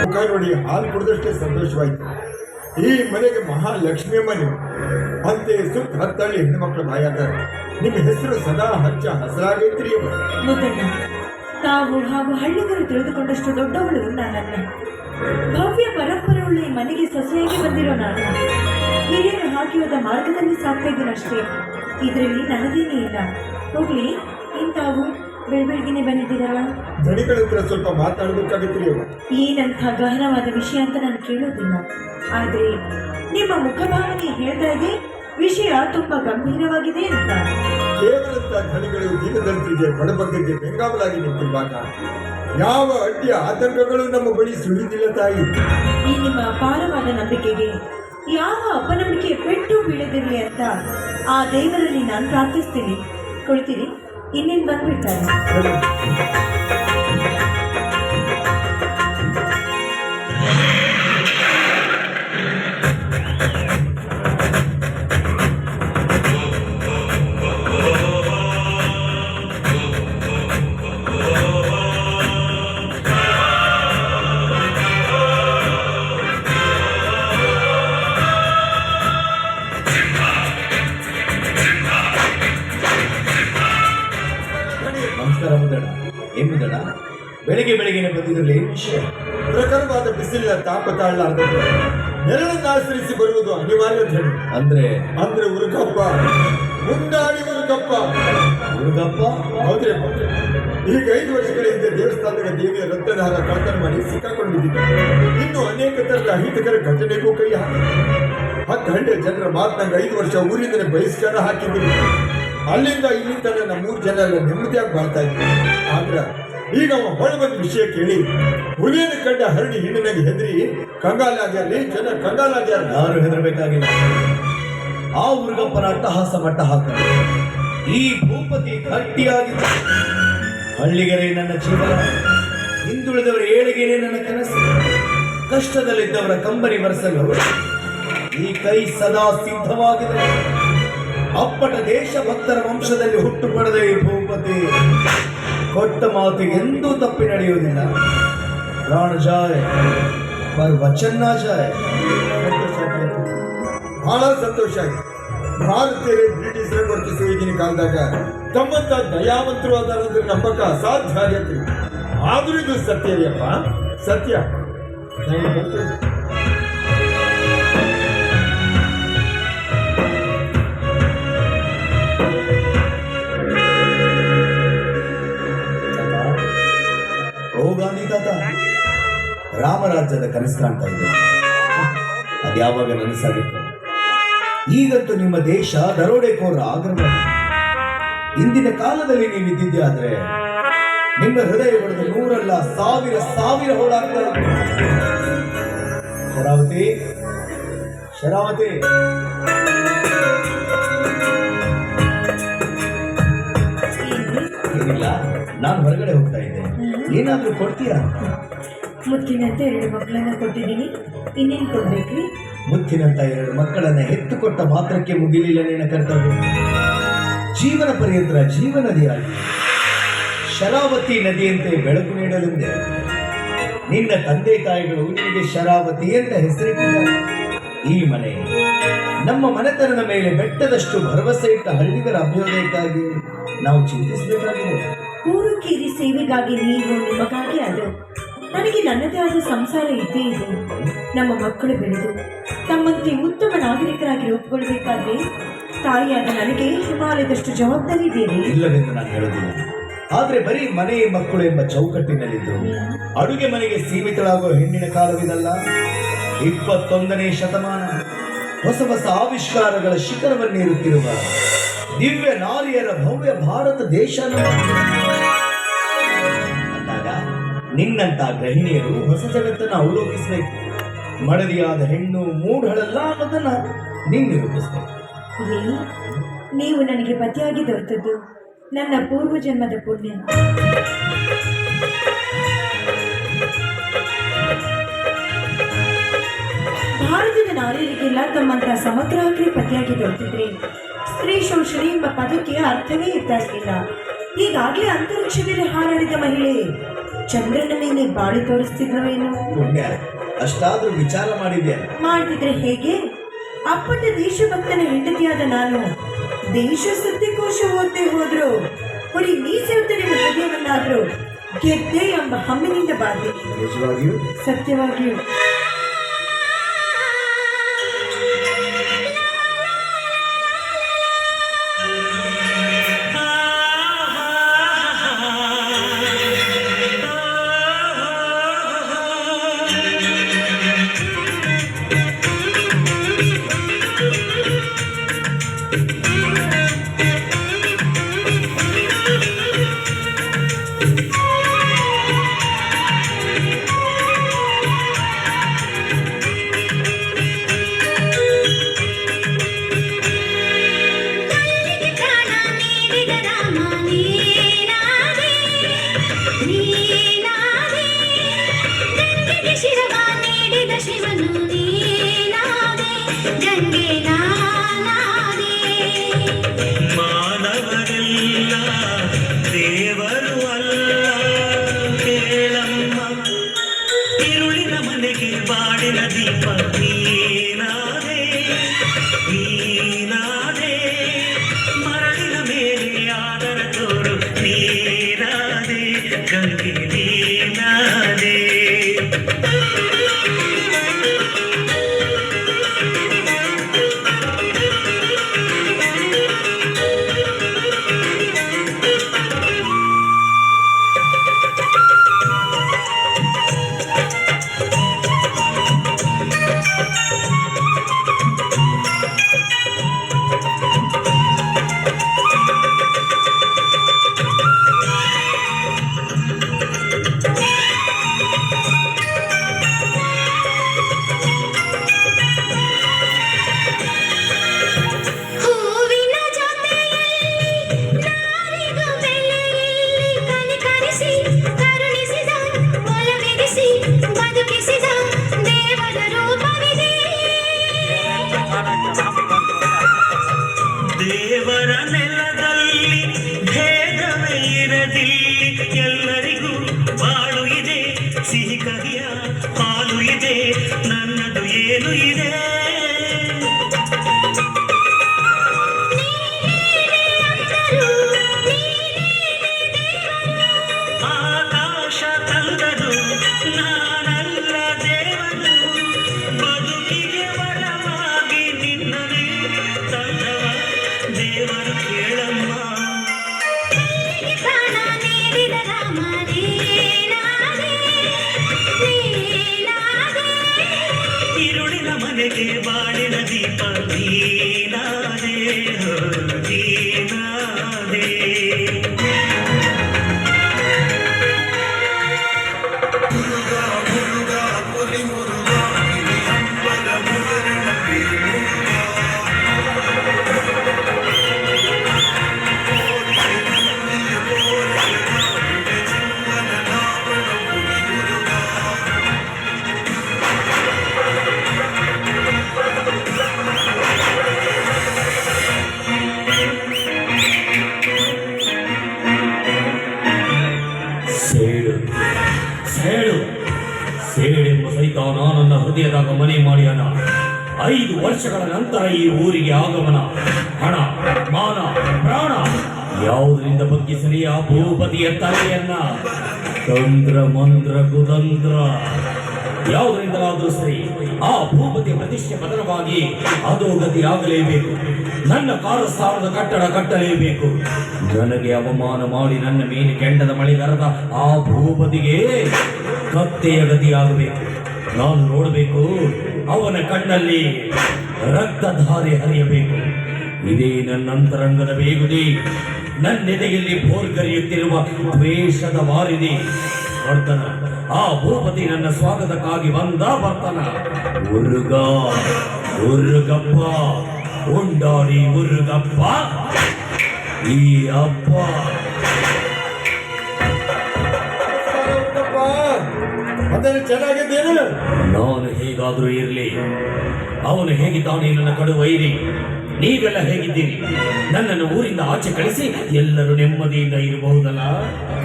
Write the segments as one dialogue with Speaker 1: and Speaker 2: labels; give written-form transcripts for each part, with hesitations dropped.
Speaker 1: ಮುಖ ನೋಡಿ ಹಾಲು ಕುಡಿದಷ್ಟೇ ಸಂತೋಷವಾಯಿತು. ಈ ಮನೆಗೆ ಮಹಾಲಕ್ಷ್ಮಿಯಮ್ಮ ನೀವು. ಅಂತೆ ಸುತ್ತ ಹತ್ತಳ್ಳಿ ಹೆಣ್ಣುಮಕ್ಕಳ ಬಾಯಾಗ ನಿಮ್ಮ ಹೆಸರು ಸದಾ ಹಚ್ಚ ಹಸರಾಗೈತ್ರಿ.
Speaker 2: ಮುದ್ದಣ್ಣ, ತಾವು ಹಾಗೂ ಹಳ್ಳಿಗರು ತಿಳಿದುಕೊಂಡಷ್ಟು ದೊಡ್ಡವಳು ನಾನಲ್ಲ. ಭವ್ಯ ಪರಂಪರೆಯುಳ್ಳ ಈ ಮನೆಗೆ ಸೊಸೆಯಾಗಿ ಬಂದಿರೋ ನಾನು ಹಿರಿಯರು ಹಾಕಿರೋದ ಮಾರ್ಗದಲ್ಲಿ ಸಾಕ್ತಾ ಇದ್ದೀನಷ್ಟೇ. ಇದರಲ್ಲಿ ನನ್ನದೇನೇ ಇಲ್ಲ. ಹೋಗ್ಲಿ, ಇಂತಾವು ಬೆಳಬೆಳಗಿನೇ ಬಂದಿದ್ದೀರಲ್ಲ.
Speaker 1: ದಣಿಗಳ ಹತ್ರ ಸ್ವಲ್ಪ ಮಾತಾಡಬೇಕಾಗಿತ್ರಿ.
Speaker 2: ಏನಂತ ಗಹನವಾದ ವಿಷಯ ಅಂತ ನಾನು ಕೇಳೋದಿಲ್ಲ. ಆದರೆ ನಿಮ್ಮ ಮುಖಭಾವನೆ ಹೇಳ್ತಾ ಇದೆ ವಿಷಯ ತುಂಬಾ ಗಂಭೀರವಾಗಿದೆ ಅಂತ.
Speaker 1: ಕೇವಲಂತ ಧಣಿಗಳು ದೀನದಲಿತರಿಗೆ ಬಡಬಗ್ಗರಿಗೆ ಬೆಂಗಾವಲಾಗಿ ನಿಂತಿರುವಾಗ ಯಾವ ಅಡ್ಡಿಯ ಆತಂಕಗಳು ನಮ್ಮ ಬಳಿ ಸುಳಿದಿಲ್ಲ ತಾಯಿ.
Speaker 2: ಈ ನಿಮ್ಮ ಅಪಾರವಾದ ನಂಬಿಕೆಗೆ ಯಾವ ಅಪನಂಬಿಕೆ ಪೆಟ್ಟು ಬೀಳದಿರಲಿ ಅಂತ ಆ ದೇವರಲ್ಲಿ ನಾನು ಪ್ರಾರ್ಥಿಸ್ತೀನಿ. ಕೊಡ್ತೀರಿ, ಇನ್ನೇನು ಬಂದ್ಬಿಡ್ತಾರೆ.
Speaker 3: ನಮಸ್ಕಾರ ಮುದ್ದಣ್ಣ. ಏನ್ ಮುದ್ದಣ್ಣ, ಬೆಳಿಗ್ಗೆ ಬೆಳಿಗ್ಗೆ ಬಂದಿದ್ರಲ್ಲಿ ಏನು ವಿಷಯ?
Speaker 1: ಪ್ರಖರವಾದ ಬಿಸಿಲಿನ ತಾಪ ತಾಳಲಾರ್ದ ನೆರಳನ್ನು ಆಶ್ರಯಿಸಿ ಬರುವುದು ಅನಿವಾರ್ಯ ಧಣಿ. ಅಂದ್ರೆ ಉರುಗಪ್ಪ, ಮುಂದಾಡಿ ಉರುಗಪ್ಪ.
Speaker 3: ಹುಡುಗಪ್ಪ?
Speaker 1: ಹೌದ್ರಿ. ಈಗ 5 ವರ್ಷಗಳ ಹಿಂದೆ ದೇವಸ್ಥಾನದ ದೇವಿಯ ರಕ್ತದಾರ ಕಳತನ ಮಾಡಿ ಸಿಕ್ಕಾಕೊಂಡು ಬಿದ್ದಿದ್ದಾರೆ. ಇನ್ನು ಅನೇಕ ತರದ ಅಹಿತಕರ ಘಟನೆಗೂ ಕೈ ಹಾಕಿ 10 ಹಳ್ಳಿಯ ಜನರ ಮಾತನಾಗ 5 ವರ್ಷ ಊರಿಂದಲೇ ಬಹಿಷ್ಕಾರ ಹಾಕಿದ್ದೀವಿ. ಅಲ್ಲಿಂದ ಇಲ್ಲಿ ತನ ನಮ್ಮ 3 ಜನ ಎಲ್ಲ ನೆಮ್ಮದಿಯಾಗಿ ಬಾಳ್ತಾ ಇದ್ವಿ. ಆದ್ರ ಈಗ ಅವ ಹೊಳ ಬಂದ ವಿಷಯ ಕೇಳಿ ಹುಲಿಯನ್ನು ಕಂಡ ಹರಡಿ ಹೆಣ್ಣಿನಾಗಿ ಹೆದರಿ ಕಂಗಾಲಾಗ್ಯಾರ್ಲಿ ಜನ, ಕಂಗಾಲಾಗ್ಯಾರ.
Speaker 3: ಯಾರು ಹೆದರಬೇಕಾಗಿಲ್ಲ. ಆ ಹುಡುಗಪ್ಪನ ಅಟ್ಟಹಾಸ ಮಟ್ಟ ಹಾಕಲು ಈ ಭೂಪತಿ ಗಟ್ಟಿಯಾಗಿದ್ದ. ಹಳ್ಳಿಗರೇ ನನ್ನ ಜೀವನ, ಹಿಂದುಳಿದವರ ಏಳಿಗೆನೇ ನನ್ನ ಕನಸು. ಕಷ್ಟದಲ್ಲಿದ್ದವರ ಕಂಬನಿ ಬರೆಸಲು ಈ ಕೈ ಸದಾ ಸಿದ್ಧವಾಗಿದೆ. ಅಪ್ಪಟ ದೇಶಭಕ್ತರ ವಂಶದಲ್ಲಿ ಹುಟ್ಟು ಪಡೆದ ಈ ಭೂಪತಿ ಕೊಟ್ಟ ಮಾತಿಗೆ ಎಂದೂ ತಪ್ಪಿ ನಡೆಯುವುದಿಲ್ಲ. ಪ್ರಾಣ ಜಾಯ್ ಪರ್ ವಚನ ಜಾಯ್.
Speaker 1: ಬಹಳ ಸಂತೋಷ ಆಯ್ತು. ಭಾರತೀಯರೇ ಬ್ರಿಟಿಷರ ವರ್ತಿಸುವ ಈಗಿನ ಕಾಲದಾಗ ತಮ್ಮಂತ ದಯಾವಂತರು ಅದಾರಂದ್ರೆ ನಂಬಕ ಅಸಾಧ್ಯ ಆಗೈತಿ. ಆದ್ರೂ ಇದು ಸತ್ಯ ರೀಪ್ಪ, ಸತ್ಯ. ನಾನು ಬರ್ತೇನೆ.
Speaker 3: ಓ ಗಾಂಧಿ ತಾತ, ರಾಮರಾಜ್ಯದ ಕನಸು ಕಾಣ್ತಾ ಇದೆ. ಅದ್ಯಾವಾಗ ನನಸಾಗಿತ್ತು? ಈಗಂತೂ ನಿಮ್ಮ ದೇಶ ದರೋಡೆಕೋರರ ಆಗ್ರಹ. ಇಂದಿನ ಕಾಲದಲ್ಲಿ ನೀವು ಇದ್ದಿದ್ದೆ ಆದ್ರೆ ನಿಮ್ಮ ಹೃದಯ ಹೊಡೆದು 100 ಅಲ್ಲ 1000 ಹೋಳಾಗ್ತಾ ಇತ್ತು. ಶರಾವತಿ, ಶರಾವತಿ, ಏನಿಲ್ಲ, ನಾನು ಹೊರಗಡೆ ಹೋಗ್ತಾ ಇದ್ದೆ. ಏನಾದ್ರೂ ಕೊಡ್ತೀರಾ?
Speaker 2: ಮುತ್ತಿನಂತೆ 2 ಮಕ್ಕಳನ್ನ ಕೊಟ್ಟಿದ್ದೀನಿ, ಇನ್ನೇನು ಕೊಡ್ಬೇಕ್ರಿ?
Speaker 3: ಮುತ್ತಿನಂತ 2 ಮಕ್ಕಳನ್ನ ಹೆತ್ತುಕೊಟ್ಟ ಮಾತ್ರಕ್ಕೆ ಮುಗಿಲಿಲ್ಲ ನಿನ್ನ ಕರ್ತವ್ಯ. ಜೀವನ ಪರ್ಯಂತರ ಜೀವನದಿಯಾಗಿ ಶರಾವತಿ ನದಿಯಂತೆ ಬೆಳಕು ನೀಡಲೆಂದೇ ನಿನ್ನ ತಂದೆ ತಾಯಿಗಳು ನಿನಗೆ ಶರಾವತಿ ಅಂತ ಹೆಸರಿಟ್ಟಿದ್ದಾರೆ. ಈ ಮನೆ ನಮ್ಮ ಮನೆತನದ ಮೇಲೆ ಬೆಟ್ಟದಷ್ಟು ಭರವಸೆ ಇಟ್ಟ ಹಳ್ಳಿಗರ ಅಭ್ಯುದಯಕ್ಕಾಗಿ ನಾವು ಚಿಂತಿಸಬೇಕಾಗಿದೆ.
Speaker 2: ಊರು ಕೀರಿ ಸೇವೆಗಾಗಿ ನೀವು, ನಿಮಗಾಗಿ ಅದು. ನನಗೆ ನನ್ನದೇ ಆದ ಸಂಸಾರ ಇದ್ದೇ ಇದೆ. ನಮ್ಮ ಮಕ್ಕಳು ಬೆಳೆದು ತಮ್ಮಂತೆ ಉತ್ತಮ ನಾಗರಿಕರಾಗಿ ರೂಪುಗೊಳ್ಳಬೇಕಾದ್ರೆ ತಾಯಿಯಾದ ನನಗೆ ಹಿಮಾಲಯದಷ್ಟು ಜವಾಬ್ದಾರಿ ಇದೆ.
Speaker 3: ಇಲ್ಲವೆಂದು ನಾನು ಹೇಳುವುದಿಲ್ಲ. ಆದ್ರೆ ಬರೀ ಮನೆ ಮಕ್ಕಳು ಎಂಬ ಚೌಕಟ್ಟಿನಲ್ಲಿದ್ದು ಅಡುಗೆ ಮನೆಗೆ ಸೀಮಿತಳಾಗುವ ಹೆಣ್ಣಿನ ಕಾಲವಿದಲ್ಲ. 21ನೇ ಶತಮಾನ ಹೊಸ ಹೊಸ ಆವಿಷ್ಕಾರಗಳ ಶಿಖರವನ್ನೇರುತ್ತಿರುವ ದಿವ್ಯ ನಾರಿಯರ ಭವ್ಯ ಭಾರತ ದೇಶ ಅಂದಾಗ ನಿನ್ನಂತ ಗೃಹಿಣಿಯರು ಹೊಸ ಜಗತ್ತನ್ನು ಅವಲೋಕಿಸಬೇಕು. ಮಡದಿಯಾದ ಹೆಣ್ಣು ಮೂಢಳಲ್ಲ ಅನ್ನೋದನ್ನ ನೀನು ನಿರೂಪಿಸಬೇಕು.
Speaker 2: ನೀವು ನನಗೆ ಪತಿಯಾಗಿ ದೊರೆತದ್ದು ನನ್ನ ಪೂರ್ವ ಜನ್ಮದ ಪುಣ್ಯ. ಭಾರತದ ನಾರಿಯರಿಗೆಲ್ಲ ತಮ್ಮಂತಹ ಸಮಗ್ರವಾಗಿ ಪತಿಯಾಗಿ ದೊರೆತಿದ್ರೆ ಸ್ತ್ರೀ ಶೋಷಣೆ ಎಂಬ ಪದಕ್ಕೆ ಅರ್ಥವೇ ಇದ್ದಾಗಿಲ್ಲ. ಈಗಾಗಲೇ ಅಂತರಿಕ್ಷದಲ್ಲಿ ಹಾರಾಡಿದ ಮಹಿಳೆ ಚಂದ್ರನ ಮೇಲೆ ಬಾಳಿ ತೋರಿಸ್ತಿದ್ಲು ಏನು?
Speaker 3: ಪುಣ್ಯ, ಅಷ್ಟಾದ್ರೂ ವಿಚಾರ ಮಾಡಿದ್ಯಾ?
Speaker 2: ಮಾಡ್ತಿದ್ರೆ ಹೇಗೆ? ಅಪ್ಪಟ ದೇಶಭಕ್ತನ ಹೆಂಡತಿಯಾದ ನಾನು ದೇಶ ಸುದ್ದಿಕೋಶ ಓದ್ದೆ ಹೋದ್ರು ಹೊರಿ ಮೀಸೆಯುತ್ತ ನಿಮ್ಮ ಹೃದಯವನ್ನಾದ್ರೂ ಗೆದ್ದೆ ಎಂಬ ಹಮ್ಮಿನಿಂದ ಬಾಳ್ತೀನಿ.
Speaker 3: ನಿಜವಾಗಿಯೂ?
Speaker 2: ಸತ್ಯವಾಗಿಯೂ.
Speaker 4: ಮಾನವರೆಲ್ಲ ದೇವರು ಅಲ್ಲ ಕೇಳಮ್ಮ, ഇരുಳಿನ ಮನೆಗೆ ಬಾಡಿನ ದೀಪ ನೀನಾದೆ, ನೀನಾದೆ ಮರಳಿನ ಮೇಲೆ ಆದರ ತೋರು ನೀನಾದೆ, ಗಂಗೆ ನೀನಾದೆ. ದೇವರ ನೆಲದಲ್ಲಿ ಭೇದವೇ ಇರದಿಲ್ಲಿ, ಎಲ್ಲರಿಗೂ ಬಾಳು ಇದೆ, ಸಿಹಿ ಕಹಿಯ ಪಾಲು ಇದೆ, ನನ್ನದು ಏನು ಇದೆ. ಆಕಾಶ ತಂದದು ನಾನಲ್ಲ ದೇವರು, ಬದುಕಿಗೆ ವರವಾಗಿ ನಿನ್ನನೇ ತಂದವ ದೇವರು ಕೇಳಮ್ಮ. ഇരുಳಿನ ಮನೆಗೆ ಬಾಳಿನ ದೀಪ ನೀನಾದೆ, ನೀನಾದೆ. ಸೇಡು ಸೇಡು ಸೇಡೆಂಬ ಸೈತಾನ ನನ್ನ ಹೃದಯದಾಗ ಮನೆ ಮಾಡಿಯನ. 5 ವರ್ಷಗಳ ನಂತರ ಈ ಊರಿಗೆ ಆಗಮನ. ಹಣ, ಮಾನ, ಪ್ರಾಣ ಯಾವುದರಿಂದ ಬಗ್ಗಿಸಲಿ ಆ ಭೂಪತಿಯ ತಲೆಯನ್ನ? ತಂತ್ರ ಮಂತ್ರ ಕುತಂತ್ರ ಯಾವುದರಿಂದಲಾದ್ರೂ ಸರಿ ಆ ಭೂಪತಿಯ ಪ್ರತಿಷ್ಠೆ ಪತನವಾಗಿ ಅಧೋಗತಿ ಆಗಲೇಬೇಕು. ನನ್ನ ಕಾರಸ್ಥಾನದ ಕಟ್ಟಡ ಕಟ್ಟಲೇಬೇಕು. ನನಗೆ ಅವಮಾನ ಮಾಡಿ ನನ್ನ ಮೇಲೆ ಕೆಂಡದ ಮಳೆಗರದ ಆ ಭೂಪತಿಗೆ ಕತ್ತೆಯ ಗತಿಯಾಗಬೇಕು. ನಾನು ನೋಡಬೇಕು, ಅವನ ಕಣ್ಣಲ್ಲಿ ರಕ್ತಧಾರೆ ಹರಿಯಬೇಕು. ಇದೇ ನನ್ನ ಅಂತರಂಗದ ಬೇಗುದಿ, ನನ್ನೆದೆಯಲ್ಲಿ ಭೋರ್ಗರಿಯುತ್ತಿರುವ ದ್ವೇಷದ ವಾರಿದಿ. ವರ್ತನ ಆ ಭೂಪತಿ ನನ್ನ ಸ್ವಾಗತಕ್ಕಾಗಿ ಬರ್ತಾನ. ಉರುಗ ಉರುಗಪ್ಪ ಉಂಡಾಡಿ ಉರುಗಪ್ಪ ಈ ಅಪ್ಪ.
Speaker 1: ಚೆನ್ನಾಗಿದ್ದೇನೆ.
Speaker 4: ನಾನು ಹೇಗಾದ್ರೂ ಇರಲಿ, ಅವನು ಹೇಗಿದ್ದಾನೆ ನನ್ನ ಕಡು ವೈರಿ. ನೀವೆಲ್ಲ ಹೇಗಿದ್ದೀರಿ? ನನ್ನನ್ನು ಊರಿಂದ ಆಚೆ ಕಳಿಸಿ ಎಲ್ಲರೂ ನೆಮ್ಮದಿಯಿಂದ ಇರಬಹುದಲ್ಲ?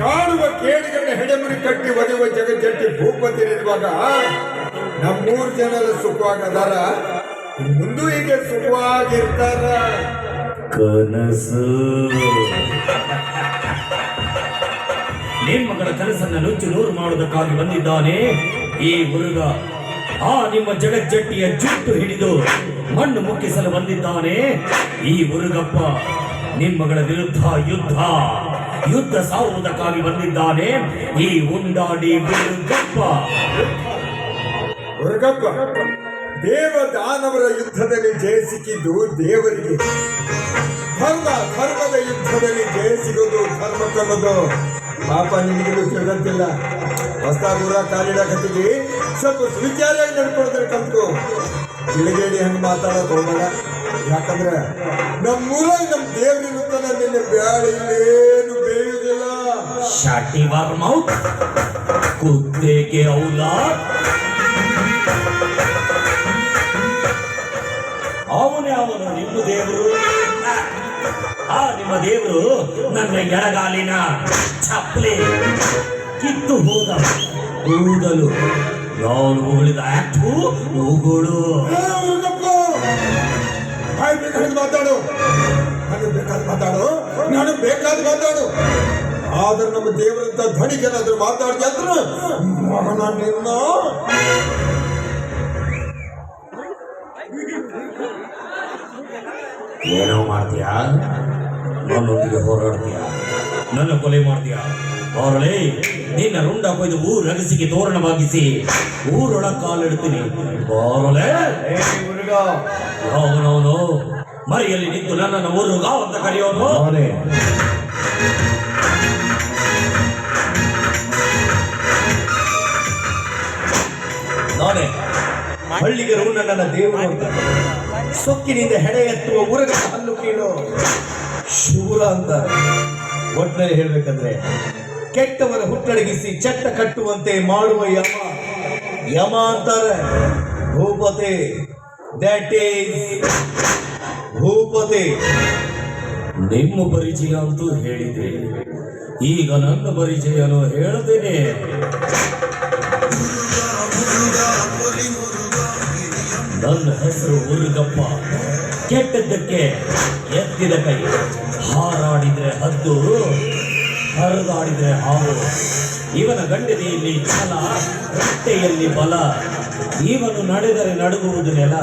Speaker 1: ಕಾಡುವ ಕೇಳಿಗಳ ಹೆಡೆಮುರಿ ಕಟ್ಟಿ ಒದೆಯುವ ಜಗಜ್ಜಟ್ಟಿ ಭೂಪತಿರಿರುವಾಗ ನಮ್ಮೂರು ಜನರು ಸುಖವಾಗದಾರ, ಮುಂದೂ ಹೀಗೆ ಸುಖವಾಗಿರ್ತಾರ.
Speaker 4: ಕನಸು ನಿಮ್ಮಗಳ ಕನಸನ್ನ ನುಚ್ಚು ನೂರು ಮಾಡುವುದಕ್ಕಾಗಿ ಬಂದಿದ್ದಾನೆ ಈ ಹುಡುಗ. ಆ ನಿಮ್ಮ ಜಗಜ್ಜಟ್ಟಿಯ ಜುಟ್ಟು ಹಿಡಿದು ಮಣ್ಣು ಮುಕ್ಕಿಸಲು ಬಂದಿದ್ದಾನೆ ಈ ಹುಡುಗಪ್ಪ. ನಿಮ್ಮಗಳ ವಿರುದ್ಧ ಯುದ್ಧ ಸಾರುವುದಕ್ಕಾಗಿ ಬಂದಿದ್ದಾನೆ ಈ ಉಂಡಾಡಿ ಹುಡುಗಪ್ಪ.
Speaker 1: ಹುಡುಗಪ್ಪ ದೇವ ದಾನವರ ಯುದ್ಧದಲ್ಲಿ ಜಯ ಸಿಕ್ಕಿದ್ದು ದೇವರಿಗೆ, ಧರ್ಮದ ಯುದ್ಧದಲ್ಲಿ ಜಯ ಸಿಗೋದು ಧರ್ಮಕ್ಕನ್ನೋದು ಪಾಪ ನಿನಗಿದು ತಿಳಿದಂತಿಲ್ಲ. ಹೊಸದಾಗೂರ ಕಾಲಿಡಕತ್ತಿಗೆ ಸ್ವಲ್ಪ ಸುವಿಚಾರಾಗಿ ನಡ್ಕೊಳ್ತಾರೆ ಕಲ್ತ್ಕೊ. ಗಿಳಿಗೇಡಿ ಹಂಗೆ ಮಾತಾಡೋಕೆ ಹೋಗಲ್ಲ. ಯಾಕಂದ್ರೆ ನಮ್ಮೂರಾಗ ನಮ್ಮ ದೇವ್ರಿರುತ್ತಾನ, ನಿನ್ನೆ ಬ್ಯಾಡ ಇಲ್ಲೇನು ಬೇಯುವುದಿಲ್ಲ.
Speaker 4: ಶಾಟಿ ವಾರ್ ಮೌತ್ ಕುತ್ತೇಗೆ ಔಲಾದ್. ಅವನು ನಿಮ್ಮ ದೇವರು. ನಿಮ್ಮ ದೇವರು ನನ್ನ ಎಡಗಾಲಿನ ಚಪ್ಪಲಿ ಕಿತ್ತು ಹೋದ ಕೂದಲು. ನಾನು ಉಳಿದ ಆಕ್ಟು ಉಗುಳು.
Speaker 1: ಮಾತಾಡು, ನಾನು ಬೇಕಾದ ಮಾತಾಡು. ಆದ್ರೆ ನಮ್ಮ ದೇವರಂತ ಧಣಿಗೇನಾದ್ರೂ ಮಾತಾಡ್ತಿ ಅಂದ್ರು ಮಗನ ನಿನ್ನ
Speaker 4: ಏನೋ ಮಾಡ್ತೀಯಾ? ನನ್ನೊಂದಿಗೆ ಹೋರಾಡ್ತೀಯ, ನನ್ನ ಕೊಲೆ ಮಾಡ್ತೀಯ? ಅವರೇ ನಿನ್ನ ರುಂಡ ಕೊಯ್ದು ಊರಗಸಿಗೆ ತೋರಣವಾಗಿಸಿ ಊರೊಳಗೆ ಕಾಲಿಡ್ತೀನಿ. ಬಾರಲೇ
Speaker 3: ಹುಡುಗ,
Speaker 4: ಅವನವನು ಮರಿಯಲ್ಲಿ ನಿಂತು ನನ್ನನ್ನು ಊರುಗ ಅಂತ ಕರೆಯೋನು.
Speaker 3: ನಾನೇ ಹಳ್ಳಿಗರು ನನ್ನ ದೇವರು ಅಂತ ಸೊಕ್ಕಿನಿಂದ ಹೆಡೆ ಎತ್ತುವ ಉರಗ ಹಲ್ಲು ಕೀಳು ಶೂರ ಅಂತ. ಒಟ್ಟಿನಲ್ಲಿ ಹೇಳ್ಬೇಕಂದ್ರೆ ಕೆಟ್ಟವರ ಹುಟ್ಟಡಗಿಸಿ ಚಟ್ಟ ಕಟ್ಟುವಂತೆ ಮಾಡುವ ಯಮ ಅಂತಾರೆ. ಭೂಪತಿ, ದಟ್ ಈಸ್ ಭೂಪತಿ.
Speaker 4: ನಿಮ್ಮ ಪರಿಚಯ ಅಂತೂ ಹೇಳಿದೆ, ಈಗ ನನ್ನ ಪರಿಚಯನು ಹೇಳ್ತೇನೆ. ನನ್ನ ಹೆಸರು ಉರುಗಪ್ಪ. ಕೆಟ್ಟದ್ದಕ್ಕೆ ಎತ್ತಿದ ಕೈ, ಹಾರಾಡಿದ್ರೆ ಹದ್ದು, ಹರಿದಾಡಿದ್ರೆ ಹಾವು. ಇವನ ಗಂಡನೆಯಲ್ಲಿ ಛಲ, ರಟ್ಟೆಯಲ್ಲಿ ಬಲ. ಇವನು ನಡೆದರೆ ನಡುಗುವುದು ನೆಲ.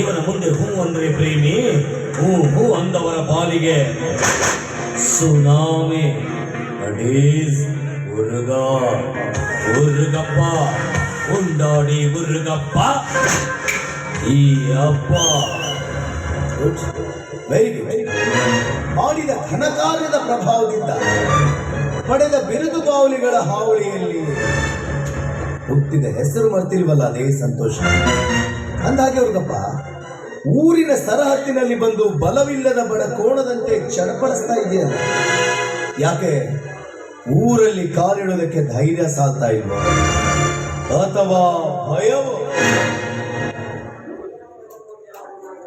Speaker 4: ಇವನ ಮುಂದೆ ಹೂ ಅಂದ್ರೆ ಪ್ರೇಮಿ, ಹೂ ಅಂದವರ ಪಾಲಿಗೆ ಸುನಾಮಿ. ಉರುಗಪ್ಪ, ಉಂಡಾಡಿ ಉರುಗಪ್ಪ ಈ ಅಪ್ಪ.
Speaker 3: Very good. ಮಾಡಿದ ಘನಕಾರ್ಯದ ಪ್ರಭಾವದಿಂದ ಪಡೆದ ಬಿರುದು ಬಾವುಲಿಗಳ ಹಾವಳಿಯಲ್ಲಿ ಹುಟ್ಟಿದ ಹೆಸರು ಮರ್ತಿಲ್ವಲ್ಲ, ಅದೇ ಸಂತೋಷ. ಅಂದಾಗೆ ಹುಡುಗಪ್ಪ ಊರಿನ ಸರಹದ್ದಿನಲ್ಲಿ ಬಂದು ಬಲವಿಲ್ಲದ ಬಡ ಕೋಣದಂತೆ ಚಡಪಡಿಸ್ತಾ ಇದೆಯಲ್ಲ, ಯಾಕೆ ಊರಲ್ಲಿ ಕಾಲಿಡೋದಕ್ಕೆ ಧೈರ್ಯ ಸಾಲ್ತಾ ಇಲ್ವೋ ಅಥವಾ ಭಯವೋ?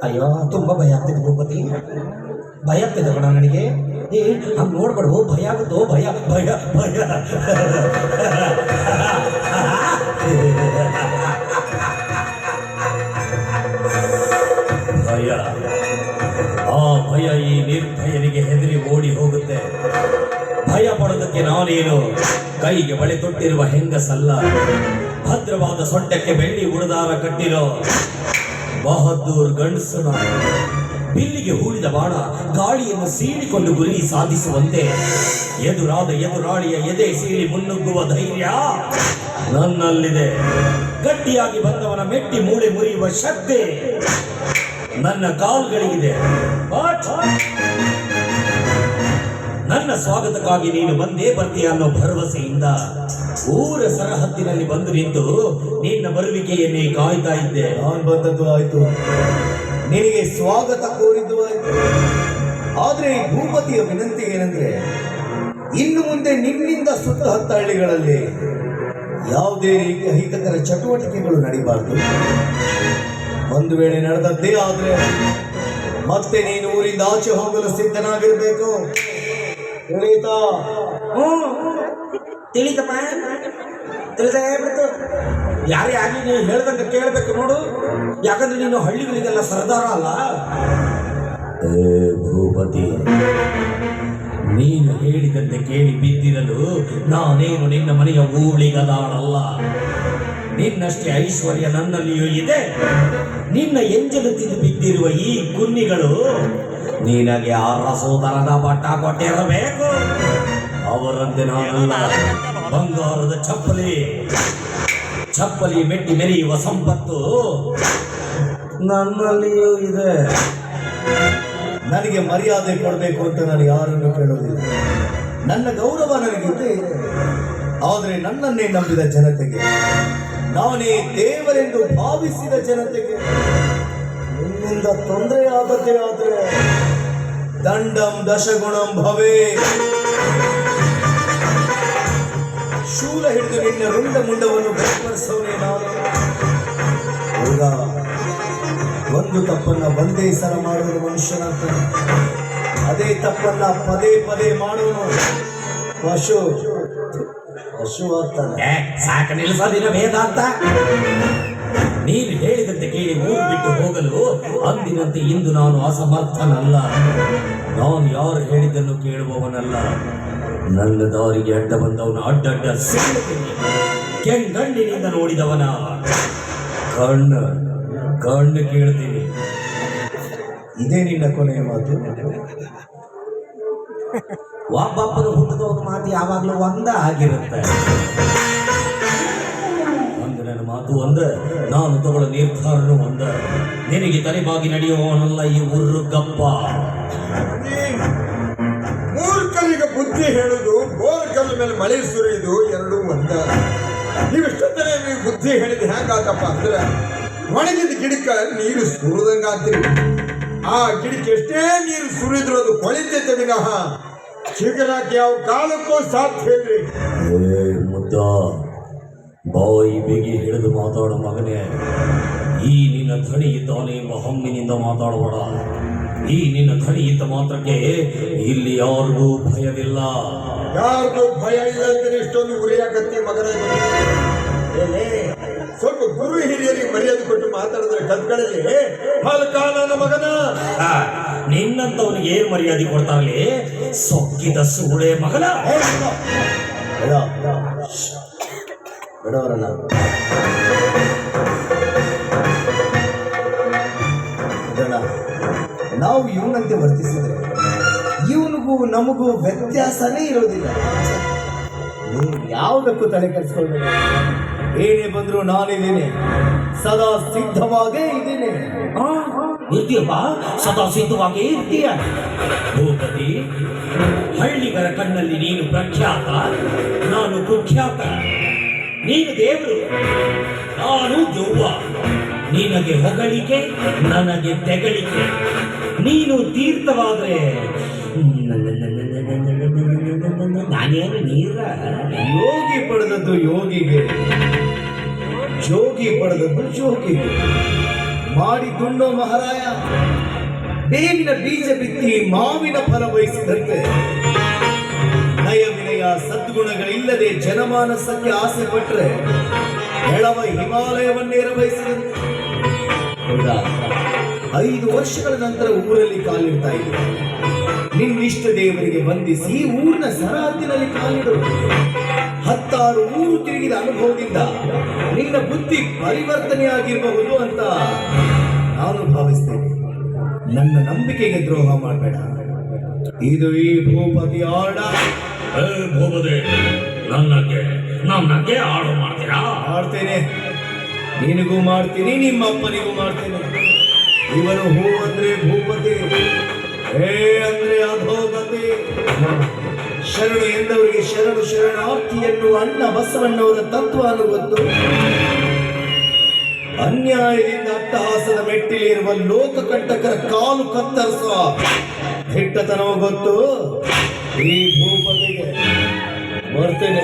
Speaker 5: ಅಯ್ಯೋ ತುಂಬಾ ಭಯ ಆಗ್ತಿದೆ ಭೂಪತಿ, ಭಯ ಆಗ್ತಿದೆ ಕಣ ನನಗೆ. ಹಂಗೆ ನೋಡ್ಬೇಡ್ವೋ, ಭಯ ಆಗುತ್ತೋ, ಭಯ ಭಯ ಭಯ.
Speaker 4: ಭಯ, ಆ ಭಯ ಈ ನಿರ್ಭಯನಿಗೆ ಹೆದರಿ ಓಡಿ ಹೋಗುತ್ತೆ. ಭಯ ಪಡೋದಕ್ಕೆ ನಾನೇನು ಕೈಗೆ ಬಳೆ ತೊಟ್ಟಿರುವ ಹೆಂಗಸಲ್ಲ, ಭದ್ರವಾದ ಸೊಂಟಕ್ಕೆ ಬೆಳ್ಳಿ ಉಡದಾರ ಕಟ್ಟಿರೋ ಬಹದ್ದೂರ್ ಗಂಡಸು ನಾನು. ಬಿಲ್ಲಿಗೆ ಹೂಡಿದ ಬಾಣ ಗಾಳಿಯನ್ನು ಸೀಳಿಕೊಂಡು ಗುರಿ ಸಾಧಿಸುವಂತೆ ಎದುರಾದ ಎದುರಾಳಿಯ ಎದೆ ಸೀಳಿ ಮುನ್ನುಗ್ಗುವ ಧೈರ್ಯ ನನ್ನಲ್ಲಿದೆ. ಗಟ್ಟಿಯಾಗಿ ಬಂದವನ ಮೆಟ್ಟಿ ಮೂಳೆ ಮುರಿಯುವ ಶಕ್ತಿ ನನ್ನ ಕಾಲ್ಗಳಿಗಿದೆ. ನನ್ನ ಸ್ವಾಗತಕ್ಕಾಗಿ ನೀನು ಬಂದೇ ಬರ್ತೀಯ ಅನ್ನೋ ಭರವಸೆಯಿಂದ ಊರ ಸರಹದ್ದಿನಲ್ಲಿ ಬಂದು ನಿಂತು ನಿನ್ನ ಬರುವಿಕೆಯನ್ನೇ ಕಾಯ್ತಾ ಇದ್ದೆ.
Speaker 3: ನಾನು ಬಂದದ್ದು ಆಯ್ತು, ನಿನಗೆ ಸ್ವಾಗತ ಕೋರಿದ್ದು ಆಯ್ತು. ಆದ್ರೆ ಈ ಭೂಪತಿಯ ವಿನಂತಿ ಏನಂದ್ರೆ, ಇನ್ನು ಮುಂದೆ ನಿನ್ನಿಂದ ಸುತ್ತ 10 ಹಳ್ಳಿಗಳಲ್ಲಿ ಯಾವುದೇ ರೀತಿಯ ಅಹಿತಕರ ಚಟುವಟಿಕೆಗಳು ನಡೀಬಾರ್ದು. ಒಂದು ವೇಳೆ ನಡೆದದ್ದೇ ಆದ್ರೆ ಮತ್ತೆ ನೀನು ಊರಿಂದ ಆಚೆ ಹೋಗಲು ಸಿದ್ಧನಾಗಿರ್ಬೇಕು. ತಿಳಿತಾ?
Speaker 5: ತಿಳಿತಪ್ಪ, ತಿಳಿದೇ ಬಿಡ್ತು. ಯಾರೇ ಆಗಲಿ ನೀವು ಹೇಳ್ದಂಗೆ ಕೇಳಬೇಕು ನೋಡು. ಯಾಕಂದ್ರೆ ನೀನು ಹಳ್ಳಿಗಳಿಗೆಲ್ಲ ಸರದಾರ ಅಲ್ಲ.
Speaker 4: ಭೂಪತಿ, ನೀನು ಹೇಳಿದಂತೆ ಕೇಳಿ ಬಿದ್ದಿರಲು ನಾನೇನು ನಿನ್ನ ಮನೆಯ ಊಳಿಗದಾಳಲ್ಲ. ನಿನ್ನಷ್ಟೇ ಐಶ್ವರ್ಯ ನನ್ನಲ್ಲಿಯೂ ಇದೆ. ನಿನ್ನ ಎಂಜಲು ತಿಂದು ಬಿದ್ದಿರುವ ಈ ಕುನ್ನಿಗಳು ನಿನಗೆ ಅರಸೋದರದ ಪಟ್ಟ ಕೊಟ್ಟಿರಬೇಕು. ಅವರಂತೆ ನಾನಲ್ಲ. ಬಂಗಾರದ ಚಪ್ಪಲಿ ಮೆಟ್ಟಿ ಮೆರೆಯುವ ಸಂಪತ್ತು ನನ್ನಲ್ಲಿಯೂ ಇದೆ.
Speaker 3: ನನಗೆ ಮರ್ಯಾದೆ ಕೊಡಬೇಕು ಅಂತ ನಾನು ಯಾರನ್ನು ಕೇಳೋದಿಲ್ಲ. ನನ್ನ ಗೌರವ ನನಗಿದ್ದೇ ಇದೆ. ಆದರೆ ನನ್ನನ್ನೇ ನಂಬಿದ ಜನತೆಗೆ, ನಾನೇ ದೇವರೆಂದು ಭಾವಿಸಿದ ಜನತೆಗೆ ನಿನ್ನಿಂದ ತೊಂದರೆಯಾಗದೇ ಆದರೆ ದಂಡಂ ದಶಗುಣಂ ಭವೇ. ಶೂಲ ಹಿಡಿದು ನಿನ್ನ ರುಂಡ ಮುಂಡವನ್ನು ಬೆಂಬಲಿಸೋನೇ ನಾನು. ಹೌದ, ಒಂದು ತಪ್ಪನ್ನ ಒಂದೇ ಸಲ ಮಾಡುವುದು ಮನುಷ್ಯನಾಗ್ತಾನೆ. ಅದೇ ತಪ್ಪನ್ನ ಪದೇ ಪದೇ ಮಾಡುವನು ಪಶು ಆಗ್ತಾನೆ.
Speaker 4: ಸಾಕ ನಿಲ್ಲಿಸೋದಿನ ವೇದಾಂತ. ನೀನು ಹೇಳಿದಂತೆ ಕೇಳಿ ಊರು ಬಿಟ್ಟು ಹೋಗಲು ಅಂದಿನಂತೆ ಇಂದು ನಾನು ಅಸಮರ್ಥನಲ್ಲ. ನಾನು ಯಾರು ಹೇಳಿದ್ದನ್ನು ಕೇಳುವವನಲ್ಲ. ನನ್ನ ದಾರಿಗೆ ಅಡ್ಡ ಬಂದವನ ಅಡ್ಡಡ್ಡ ಕೆಂಗಣ್ಣಿನಿಂದ ನೋಡಿದವನ ಕಣ್ಣು ಕೇಳ್ತೀನಿ.
Speaker 3: ಇದೇ ನಿನ್ನ ಕೊನೆಯ ಮಾತು?
Speaker 5: ಒಬ್ಬಪ್ಪನ ಹುಟ್ಟದ ಒಂದು ಮಾತು ಯಾವಾಗಲೂ ಒಂದ ಆಗಿರುತ್ತೆ.
Speaker 4: ಅಂದು ನನ್ನ ಮಾತು ಒಂದ, ನಾನು ತಗೊಳ್ಳೋ ನಿರ್ಧಾರನು ಒಂದ. ನಿನಗೆ ತಲೆಬಾಗಿ ನಡೆಯುವವನಲ್ಲ ಈ ಉರ್ರುಗಪ್ಪ.
Speaker 1: ಮೂರ್ಖನಿಗೆ ಬುದ್ಧಿ ಹೇಳುದು, ಬೋರ್ಕಲ್ಲ ಮೇಲೆ ಮಳೆ ಸುರಿಯುದು ಎರಡೂ ಒಂದ. ನೀವಿಷ್ಟೊತ್ತನೇ ನೀವು ಬುದ್ಧಿ ಹೇಳಿದ ಹೆಂಗಾತಪ್ಪ ಅಂದ್ರೆ, ಒಣಗಿದ ಗಿಡಕ್ಕೆ ನೀರು ಸುರಿದಂಗಾಗ್ತೀರಿ. ಆ ಗಿಡಕ್ಕೆ ಎಷ್ಟೇ ನೀರು ಸುರಿದ್ರು ಅದು ಕೊಳಿತೈತೆ ವಿನಃ ಚಿಗುರಾಕಿ ಯಾವ ಕಾಲಕ್ಕೂ ಸಾಧ್ಯ ಇಲ್ರಿ.
Speaker 4: ಮುದ್ದ, ಬಾಯಿ ಬಿಗಿ ಹಿಡಿದು ಮಾತಾಡೋ ಮಗನೇ. ಈ ನಿನ್ನ ಧಣಿ ಇದ್ದಾನೆ ಎಂಬ ಹಮ್ಮಿನಿಂದ ಮಾತಾಡಬೇಡ. ಈ ನಿನ್ನ ಧಣಿ ಇದ್ದ ಮಾತ್ರಕ್ಕೆ ಇಲ್ಲಿ ಯಾರಿಗೂ ಭಯವಿಲ್ಲ.
Speaker 1: ಯಾರಿಗೂ ಭಯ ಇಲ್ಲ ಅಂತ ಇಷ್ಟೊಂದು ಉರಿಯಾಕತ್ತಿ ಮಗನ. ಸ್ವಲ್ಪ ಗುರು ಹಿರಿಯರಿಗೆ ಮರ್ಯಾದೆ ಕೊಟ್ಟು ಮಾತಾಡಿದ್ರೆ ಕದ್ಗಳಲ್ಲಿ ಫಲಕ ನನ್ನ ಮಗನ.
Speaker 4: ನಿನ್ನಂತವನಿಗೆ ಏನ್ ಮರ್ಯಾದೆ ಕೊಡ್ತಾರಲಿ ಸೊಕ್ಕಿದ ಸೂಳೆ ಮಗನ.
Speaker 3: ಬಿಡೋರಲ್ಲ. ನಾವು ಇವನಂತೆ ವರ್ತಿಸಿದ್ರೆ ಇವನಿಗೂ ನಮಗೂ ವ್ಯತ್ಯಾಸನೇ ಇರೋದಿಲ್ಲ. ನೀವು ಯಾವುದಕ್ಕೂ ತಲೆ ಕೆಡಿಸ್ಕೊಳ್ಬೇಕು. ಏನೇ ಬಂದ್ರು ನಾನಿದ್ದೇನೆ, ಸದಾ ಸಿದ್ಧವಾಗೇ ಇದ್ದೇನೆ.
Speaker 4: ಇರ್ತೀಯಪ್ಪ, ಸದಾ ಸಿದ್ಧವಾಗಿ ಇರ್ತೀಯ. ಭೂಪತಿ, ಹಳ್ಳಿಗರ ಕಣ್ಣಲ್ಲಿ ನೀನು ಪ್ರಖ್ಯಾತ, ನಾನು ಕುಖ್ಯಾತ. ನೀನು ದೇವರು, ನಾನು ದೆವ್ವ. ನಿನಗೆ ಹೊಗಳಿಕೆ, ನನಗೆ ತೆಗಳಿಕೆ. ನೀನು ತೀರ್ಥವಾದ್ರೆ ನಾನೇನು ನೀರ.
Speaker 3: ಯೋಗಿ ಪಡೆದದ್ದು ಯೋಗಿಗೆ, ಜೋಗಿ ಪಡೆದದ್ದು ಜೋಗಿಗೆ. ಮಾಡಿ ದುಣ್ಣೋ ಮಹಾರಾಯ, ಬೇವಿನ ಬೀಜ ಬಿತ್ತಿ ಮಾವಿನ ಫಲ ಬಯಸಿದಂತೆ ನಯ ವಿನಯ ಸದ್ಗುಣಗಳಿಲ್ಲದೆ ಜನಮಾನಸಕ್ಕೆ ಆಸೆ ಪಟ್ಟರೆ ಎಳವ ಹಿಮಾಲಯವನ್ನೇರ ಬಯಸಿದಂತೆ. ಹೌದಾ? 5 ವರ್ಷಗಳ ನಂತರ ಊರಲ್ಲಿ ಕಾಲಿಡ್ತಾ ಇದೆ. ನಿನ್ನಿಷ್ಟ ದೇವರಿಗೆ ಬಂಧಿಸಿ ಊರಿನ ಸರಹದ್ದಿನಲ್ಲಿ ಕಾಲಿಡು. 16 ಊರು ತಿರುಗಿದ ಅನುಭವದಿಂದ ನಿನ್ನ ಬುದ್ಧಿ ಪರಿವರ್ತನೆಯಾಗಿರಬಹುದು ಅಂತ ನಾನು ಭಾವಿಸ್ತೇನೆ. ನನ್ನ ನಂಬಿಕೆಗೆ ದ್ರೋಹ ಮಾಡಬೇಡ. ಇದು ಈ ಭೂಪತಿ ಆಡ.
Speaker 4: ಭೂಪತಿ, ನನ್ನಕ್ಕೆ ಆಡು ಮಾಡ್ತೀರಾ?
Speaker 3: ಮಾಡ್ತೇನೆ. ನಿನಗೂ ಮಾಡ್ತೀನಿ, ನಿಮ್ಮ ಅಪ್ಪನಿಗೂ ಮಾಡ್ತೇನೆ. ಇವನು ಹೂ ಅಂದ್ರೆ ಭೂಪತಿ, ಹೇ ಅಂದ್ರೆ ಅಧೋಗತಿ. ಶರಣು ಎಂದವರಿಗೆ ಶರಣು ಶರಣಾರ್ಥಿ ಎನ್ನುವ ಅಣ್ಣ ಬಸವಣ್ಣವರ ತತ್ವ ಗೊತ್ತು. ಅನ್ಯಾಯದಿಂದ ಅಟ್ಟಹಾಸದ ಮೆಟ್ಟಿಲಿರುವ ಲೋಕಕಂಟಕರ ಕಾಲು ಕತ್ತರಿಸುವ ಹಿಟ್ಟತನವ ಗೊತ್ತು ಈ ಭೂಪತಿಗೆ. ಬರ್ತೇನೆ.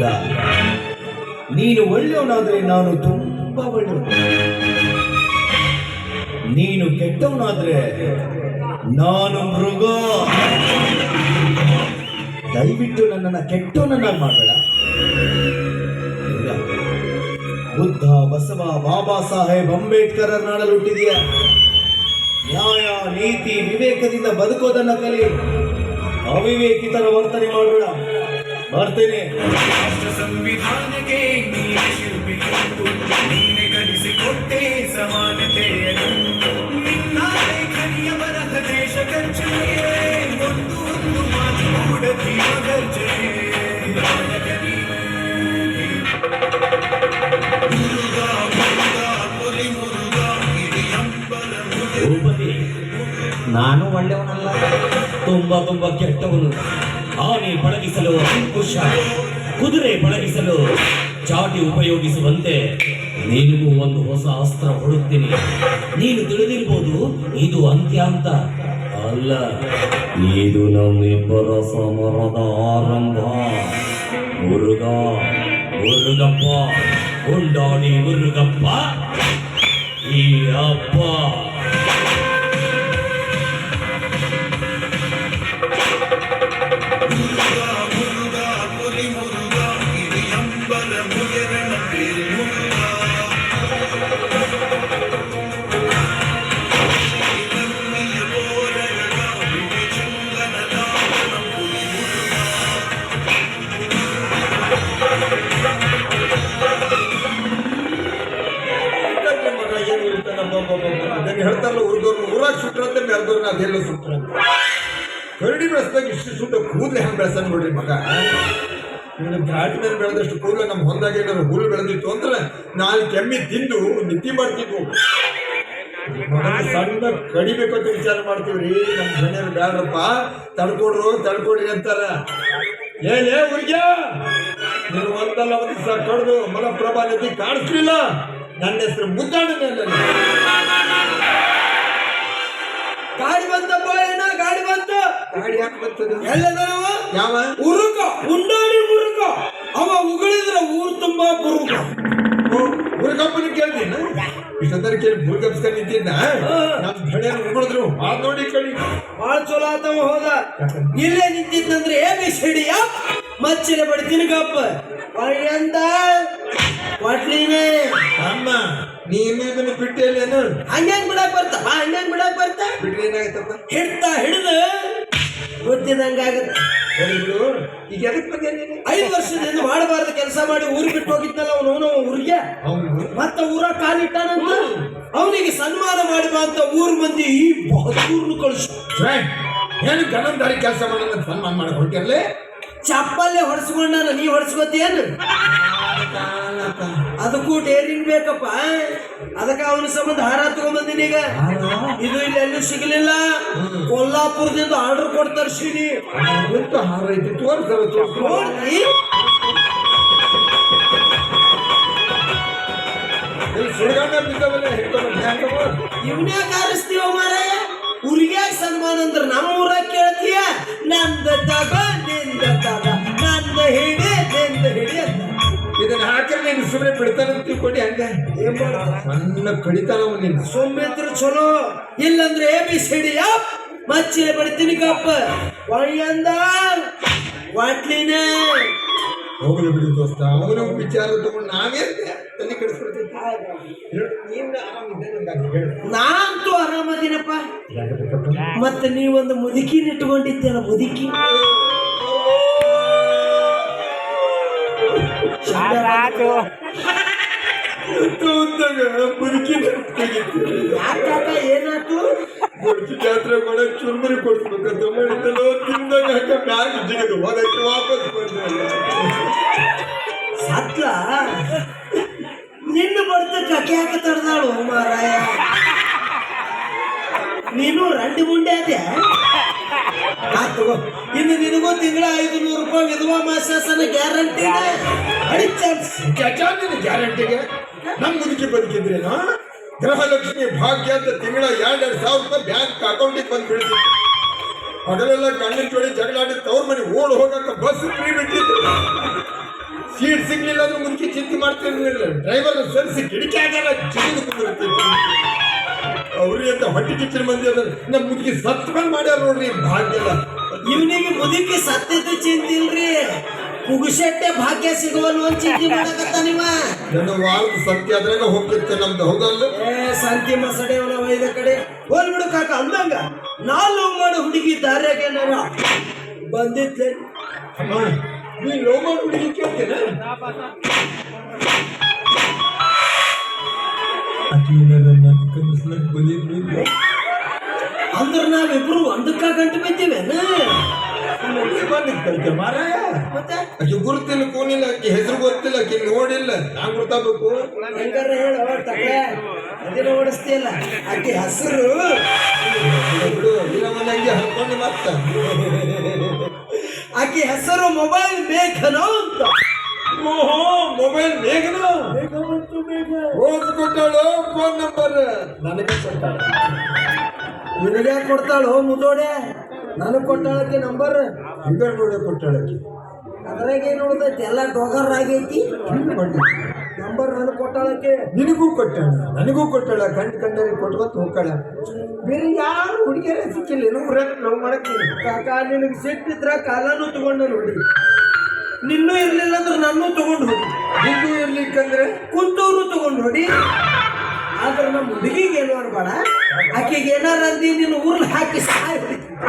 Speaker 3: ಮುರುಘ, ನೀನು ಒಳ್ಳೆಯವನಾದ್ರೆ ನಾನು ತುಂಬಾ ಒಳ್ಳೆಯವನು, ನೀನು ಕೆಟ್ಟವನಾದ್ರೆ ನಾನು ಮೃಗ. ದಯವಿಟ್ಟು ನನ್ನನ್ನು ಕೆಟ್ಟವನನ್ನಾಗಿ ಮಾಡಬೇಡ. ಬುದ್ಧ, ಬಸವ, ಬಾಬಾ ಸಾಹೇಬ್ ಅಂಬೇಡ್ಕರ್ ನಾಡಲು ಹುಟ್ಟಿದೆಯಾ. ನ್ಯಾಯ, ನೀತಿ, ವಿವೇಕದಿಂದ ಬದುಕೋದನ್ನ ಕಲಿ. ಅವಿವೇಕಿತರ ವರ್ತನೆ ಮಾಡಬೇಡ. ಬರ್ತೇನೆ.
Speaker 6: ರಾಷ್ಟ್ರ ಸಂವಿಧಾನಕ್ಕೆ ನೀನೆ ಶಿಲ್ಪಿಯೊಂದು, ನೀನೆ ಕಲಿಸಿಕೊಟ್ಟೆ ಸಮಾನತೆಯನ್ನು. ನಿನ್ನ ಲೇಖನಿಯ ಬರಹ ದೇಶ ಗರ್ಜನೆ, ಒಂದು ಒಂದು ಮಾತು ಕೂಡ ತೀರ ಗರ್ಜನೆ. ನಾಯಕ ನೀನು. ಮುರುಘ, ಮುರುಘ, ಕೊಲಿ ಮುರುಘ, ಹಿರಿಯಂಬರ ಮುರುಘ.
Speaker 4: ಭೂಪತಿ, ನಾನು ಒಳ್ಳೆಯವನಲ್ಲ, ತುಂಬಾ ತುಂಬಾ ಕೆಟ್ಟವನು. ಆನೆ ಪಳಗಿಸಲು ಅಂಕುಶ, ಕುದುರೆ ಪಳಗಿಸಲು ಚಾಟಿ ಉಪಯೋಗಿಸುವಂತೆ ನಿನಗೂ ಒಂದು ಹೊಸ ಅಸ್ತ್ರ ಹೊಡುತ್ತೀನಿ. ನೀನು ತಿಳಿದಿರ್ಬೋದು ಇದು ಅಂತ್ಯ ಅಂತ. ಅಲ್ಲ, ಇದು ನಮ್ಮಿಬ್ಬರ ಸಮರದ ಆರಂಭ. ಮುರುಘ, ಮುರುಗಪ್ಪ, ಉಂಡಾಡಿ ಮುರುಗಪ್ಪ ಈ ಅಪ್ಪ.
Speaker 1: ಅದನ್ನು ಹೇಳ್ತಾರಲ್ಲ, ಉರ್ದೋರ್ನ ಊರಾಗ ಸುಟ್ರಂತೆ ಮೆಲ್ದೋರ್ನ ಅದೆಲ್ಲ ಸುಟ್ರಂತೆ. ಕರಡಿ ಬೆಳೆಸ್ದಾಗ ಇಷ್ಟು ಸುಟ್ಟ ಕೂದಲು ಹೆಂಗೆ ಬೆಳೆಸ್ತಾನೆ ನೋಡ್ರಿ ಮಗ. ಇವನು ಘಾಟಿ ಮೇಲೆ ಬೆಳೆದಷ್ಟು ಕೂದಲು ನಮ್ಮ ಹೊಂದಾಗಿ ಏನಾದ್ರು ಹುಲ್ಲು ಬೆಳೆದಿತ್ತು ಅಂದ್ರೆ 4 ಎಮ್ಮೆ ತಿಂದು ನಿತ್ತಿ ಮಾಡ್ತಿದ್ವು. ಸಣ್ಣ ಕಡಿಬೇಕು ಅಂತ ವಿಚಾರ ಮಾಡ್ತೀವ್ರಿ. ನಮ್ಮ ಗಣ್ಯರು ಬ್ಯಾಡ್ರಪ್ಪ, ತಡ್ಕೊಡ್ರಿ ಅಂತಾರ. ಏನೇ ಹುಡುಗ, ನೀನು ಒಂದಲ್ಲ ಒಂದು ದಿವಸ ಕಡ್ದು ಮಲಪ್ರಭಾ ನದಿ ಕಾಣಿಸ್ಲಿಲ್ಲ. ನನ್ನ ಹೆಸರು ಮುದ್ದಾಡನೆ ಅಲ್ಲ.
Speaker 5: ಗಾಡಿ ಬಂತಪ್ಪ, ಏನ ಗಾಡಿ ಬಂತ.
Speaker 1: ಗಾಡಿ ಯಾಕೆ ಬರ್ತದೆ?
Speaker 5: ಎಲ್ಲದವ
Speaker 1: ಯಾವ
Speaker 5: ಉರುಕ, ಉಂಡಾಡಿ ಮುರುಕ. ಅವ ಉಗಳಿದ್ರ ಊರು ತುಂಬಾ ಬುರುಕ.
Speaker 1: ಮುರುಗಪ್ಪನ ಕೇಳ್ತೀನಿ. ಇಷ್ಟೊತ್ತರ ಕೇಳಿ ಮುರುಗಪ್ಸ್ಕೊಂಡು ನಿಂತಿದ್ದ. ನಮ್ಮ ಗಣ್ಯರು ಉಗುಳಿದ್ರು. ಆದ್ ನೋಡಿ ಕಳಿ
Speaker 5: ಬಾಳ ಚಲೋ ಆತವ. ಹೋದ ಇಲ್ಲೇ ನಿಂತಿದ್ದಂದ್ರೆ ABCD ಮಚ್ಚಿನ ಬಡ್ತೀನಿ ಗಪ್ಪ ಅಂತ ಕೊಟ್ಲಿನೇ.
Speaker 1: ಅಮ್ಮ ನೀನು ಬಿಟ್ಟೇನೇನು?
Speaker 5: ಹಂಗ್ಯಾಂಗ್ ಬಿಡಕ್ ಬರ್ತಪ್ಪ, ಹಂಗ್ಯಾಂಗ್ ಬಿಡಕ್ ಬರ್ತ.
Speaker 1: ಬಿಟ್ರೆ ಏನಾಗತ್ತಪ್ಪ?
Speaker 5: ಹಿಡಿದು ಗೊತ್ತಿದಂಗಾಗತ್ತೆ.
Speaker 1: ಬಿಡು. ಈಗ ಎದಕ್ ಬಂದೆ ನೀನು?
Speaker 5: 5 ವರ್ಷದಿಂದ ಮಾಡಬಾರ್ದು ಕೆಲಸ ಮಾಡಿ ಊರು ಬಿಟ್ಟು ಹೋಗಿದ್ನಲ್ಲ ಅವನು ಊರಿಗೆ.
Speaker 1: ಅವ್ನು
Speaker 5: ಮತ್ತ ಊರ ಕಾಲಿಟ್ಟಾನಂತ ಅವನಿಗೆ ಸನ್ಮಾನ ಮಾಡಿ ಬಾ ಅಂತ ಊರ್ ಮಂದಿ ಈ ಬಹದ್ದೂರ್ನು ಕಳಿಸ್.
Speaker 1: ಏನು ಗಣಂದಾರಿ ಕೆಲಸ ಮಾಡೋಣ ಸನ್ಮಾನ ಮಾಡಕ್ ಹೊಂಟಿರ್ಲಿ.
Speaker 5: ಚಪ್ಪಲ್ಲೇ ಹೊಡ್ಸ್ಕೊಂಡಾನ, ನೀ ಹೊಡ್ಸ್ಕೊತೇನು? ಅದಕ್ಕೂ ಡೇರಿಂಗ್ ಬೇಕಪ್ಪ. ಅದಕ್ಕ ಅವನ ಸಂಬಂಧ ಹಾರ ತಗೊಂಡ್ಬಂದಿನಿ. ಈಗ ಇದು ಇಲ್ಲಿ ಎಲ್ಲೂ ಸಿಗಲಿಲ್ಲ. ಕೊಲ್ಲಾಪುರದಿಂದ ಆರ್ಡರ್ ಕೊಡ್ತಾರ ಶ್ರೀನಿ.
Speaker 1: ಎಂತ ಹಾರ ಐತಿ ತೋರಿಸ್ತಾರ.
Speaker 5: ನೋಡ್ತಿ
Speaker 1: ಸುಡುಗಣ್ಣ ಬಿದ್ದವಲ್ಲ
Speaker 5: ಇವನೇ ಕಾರಿಸ್ತೀವ ಮಾರಾಯ. ಊರಿಗ್ಯಾಗ ಸನ್ಮಾನ ಅಂದ್ರೆ ನಮ್ಮ ಊರಾಗ ಕೇಳ್ತೀಯ. ನಂದ ತಗ ನಿಂದ ತಗ, ನಂದ ಹಿಡಿ ನಿಂದ ಹಿಡಿ ಅಂತ.
Speaker 1: ಇದನ್ನ ಹಾಕಿ ನೀನು ಸುಮ್ಮನೆ ಬಿಡ್ತಾನ ತಿಳ್ಕೊಂಡು ಹಂಗ
Speaker 5: ಏನ್ ಮಾಡ
Speaker 1: ಸಣ್ಣ ಕಡಿತಾನ ನಿನ್ನ
Speaker 5: ಸೊಮ್ಮೆತ್ರ ಚಲೋ. ಇಲ್ಲಂದ್ರೆ ABCD ಮಚ್ಚಿನ ಬಡ್ತೀನಿ ಗಪ್ಪ ಒಯ್ಯಂದ ವಾಟ್ಲಿನ.
Speaker 1: ಹೋಗಲು ಬಿಡು ದೋಸ್ತ. ಅವನ ವಿಚಾರ ತಗೊಂಡು ನಾವೇ ತಲೆ ಕೆಡಿಸ್ಕೊಡ್ತೀವಿ.
Speaker 5: ನಾನಂತೂ ಆರಾಮದಿನಪ್ಪ. ಮತ್ತೆ ನೀವೊಂದು ಮುದುಕಿನ ಇಟ್ಕೊಂಡಿದ್ದೀರ. ಮುದುಕಿ ಯಾಕಾಕ ಏನಾಯ್ತು?
Speaker 1: ಜಾತ್ರೆ ಮಾಡಕ್ ಚುರುಮುರಿ ಕೊಡ್ಸ್ಬೇಕಂತ ಮಾಡಿದ್ದಲ್ಲೋ. ತಿಂದಾಗ ಹಾಕ ಬ್ಯಾಗ್ ಜಿಗದು ಹೋದಕ್ಕೆ ವಾಪಸ್ ಬಂದ.
Speaker 5: ಸತ್ಲ ನಿನ್ನ ಬರ್ತಕ್ಕ ಅಕೆ ಯಾಕೆ ತಡ್ದಾಳು ಮಾರಾಯ. ನೀನು ರಂಡಿ ಮುಂಡೆ ಅದೇ. ಇನ್ನು ನಿನಗೂ ತಿಂಗಳ 500 ರೂಪಾಯಿ ವಿಧವಾ ಮಾಸಾಸನ ಗ್ಯಾರಂಟಿ ಇದೆ.
Speaker 1: ಗ್ಯಾರಂಟಿಗೆ ನಮ್ ಮುದುಕಿ ಬದುಕಿದ್ರೇನು? ಗೃಹಲಕ್ಷ್ಮಿ ಭಾಗ್ಯ ಅಂತ ತಿಂಗಳ 2,000 ರೂಪಾಯಿ ಬ್ಯಾಂಕ್ ಅಕೌಂಟಿಗೆ ಬಂದು ಬೀಳ್ತಿತ್ತು. ಹಗಲೆಲ್ಲ ಗಂಡನ ಜೋಡಿ ಜಗಳಾಡಿ ತವ್ರ ಮನೆ ಓಡ್ ಹೋಗಕ್ಕೆ ಬಸ್ ಫ್ರೀ ಬಿಟ್ಟಿದ್ರು. ಸೀಟ್ ಸಿಗ್ಲಿಲ್ಲ ಅಂದ್ರೆ ಮುದುಕಿ ಚಿಂತೆ ಮಾಡ್ತಿರ್ಲಿಲ್ಲ. ಡ್ರೈವರ್ ಸರಿಸಿ ಕಿಡಿಕೆ ಆಗಲ್ಲ ಚಿಂತೆ ಕುಂದಿರುತ್ತೆ. ಅವ್ರಿ ಅಂತ ಹೊಟ್ಟೆ ಕಿಚ್ಚಿನ ಮಂದಿ ಅದ. ನಮ್ಮ ಮುದುಕಿ ಸತ್ಕೊಂಡು ಮಾಡ್ಯಾರ ನೋಡ್ರಿ ಭಾಗ್ಯ ಎಲ್ಲ.
Speaker 5: ಇವನಿಗೆ ಮುದುಕಿ ಸತ್ಯತೆ ಚಿಂತೆ ಇಲ್ರಿ, ಕುಗುಶೆಟ್ಟೆ ಭಾಗ್ಯ ಸಿಗುವಲ್ಲ ಒಂದ್ ಚಿಂತೆ ಮಾಡಕತ್ತ ನೀವ.
Speaker 1: ನನ್ನ ವಾರದ ಸತ್ಯ ಅದ್ರಾಗ ಹೋಗ್ತಿರ್ತೆ ನಮ್ದು, ಹೌದಲ್ಲ?
Speaker 5: ಸಂತಿ ಮಸಡೆ ಒಯ್ದ ಕಡೆ ಹೋಲ್ಬಿಡು ಕಾಕ. ಅಂದಂಗ ನಾಲ್ಕು ಮಾಡೋ ಹುಡುಗಿ ದಾರ್ಯಾಗ ಏನಾರ ಬಂದಿದ್ಲೆ.
Speaker 1: ಅಮ್ಮ ನೀ ಲವ್ ಮಾಡಿ ಹುಡುಗಿ ಕೇಳ್ತೇನೆ. ಕನಸ್ನಾಗ ಬಂದಿದ್ವಿ
Speaker 5: ಅಂದ್ರ ನಾವಿಬ್ರು ಒಂದಕ್ಕ ಗಂಟು ಬಿದ್ದೀವೇನ?
Speaker 1: ಮಾರಾಯ.
Speaker 5: ಮತ್ತೆ
Speaker 1: ಆಕೆ ಗುರುತಿಲ್ಲ, ಕೂನಿಲ್ಲ, ಆಕೆ ಹೆಸರು ಗೊತ್ತಿಲ್ಲ, ಆಕೆ ನೋಡಿಲ್ಲ. ನಾನ್ ಗೊತ್ತಾಗಬೇಕು.
Speaker 5: ಹೆಂಗಾರ ಹೇಳ ತಕ್ಕ ಅದಿನ ಓಡಿಸ್ತಿಯಲ್ಲ. ಆಕೆ ಹೆಸರು
Speaker 1: ಬಿಡು, ಇಲ್ಲ ಒಂದಂಗೆ ಹಾಕೊಂಡು ಮತ್ತ
Speaker 5: ಆಕೆ ಹೆಸರು ಮೊಬೈಲ್ ಬೇಕನೋ ಅಂತ.
Speaker 1: ಓಹೋ, ಮೊಬೈಲ್ ಬೇಗನ ಓದ್ ಕೊಟ್ಟಾಳು ಫೋನ್ ನಂಬರ್ ನನಗೆ ಕೊಟ್ಟಾಳ.
Speaker 5: ನಿನಗೆ ಕೊಡ್ತಾಳು ಮುದೋಡೆ? ನನಗ್ ಕೊಟ್ಟಾಳಕ್ಕೆ ನಂಬರ್.
Speaker 1: ಹಿಂಗ ನೋಡಿ ಕೊಟ್ಟಾಳಕ್ಕೆ.
Speaker 5: ಅದ್ರಾಗ ಏನ್ ಉಳ್ದೈತಿ? ಎಲ್ಲ ಡೋಗರ್ ಆಗೈತಿ. ನಂಬರ್ ನನಗ್ ಕೊಟ್ಟಾಳಕ್ಕೆ.
Speaker 1: ನಿನಗೂ ಕೊಟ್ಟಾಳ, ನನಗೂ ಕೊಟ್ಟಾಳ. ಕಂಡರಿಗೆ ಕೊಟ್ಕೊತ ಹೋಗ್ತಾಳ.
Speaker 5: ಬೇರೆ ಯಾರು ಹುಡುಗಿಯರ ಸಿಕ್ಕಿಲ್ಲ.
Speaker 1: ನಾವು ಮಾಡಕ್ಕಿಲ್ಲ.
Speaker 5: ಕಾಕ ನಿನಗೆ ಸಿಟ್ಟಿದ್ರ ಕಾಲನೂ ತಗೊಂಡು ನೋಡಿ. ನಿನ್ನೂ ಇರ್ಲಿಲ್ಲ ಅಂದ್ರೆ ನನ್ನೂ ತಗೊಂಡು ಹೋಗಿ.
Speaker 1: ನಿಂದು ಇರ್ಲಿಕ್ಕಂದ್ರೆ
Speaker 5: ಕುಂತೂರು ತಗೊಂಡು ನೋಡಿ. ಆದ್ರೆ ನಮ್ಮ ಹುಡುಗಿಗೆ ಏನು ಅನ್ಬೇಡ. ಆಕೆಗೆ ಏನಾರ ಅಂದಿ ನಿನ್ನ ಊರ್ಲಿ ಹಾಕಿ ಸಹಾಯ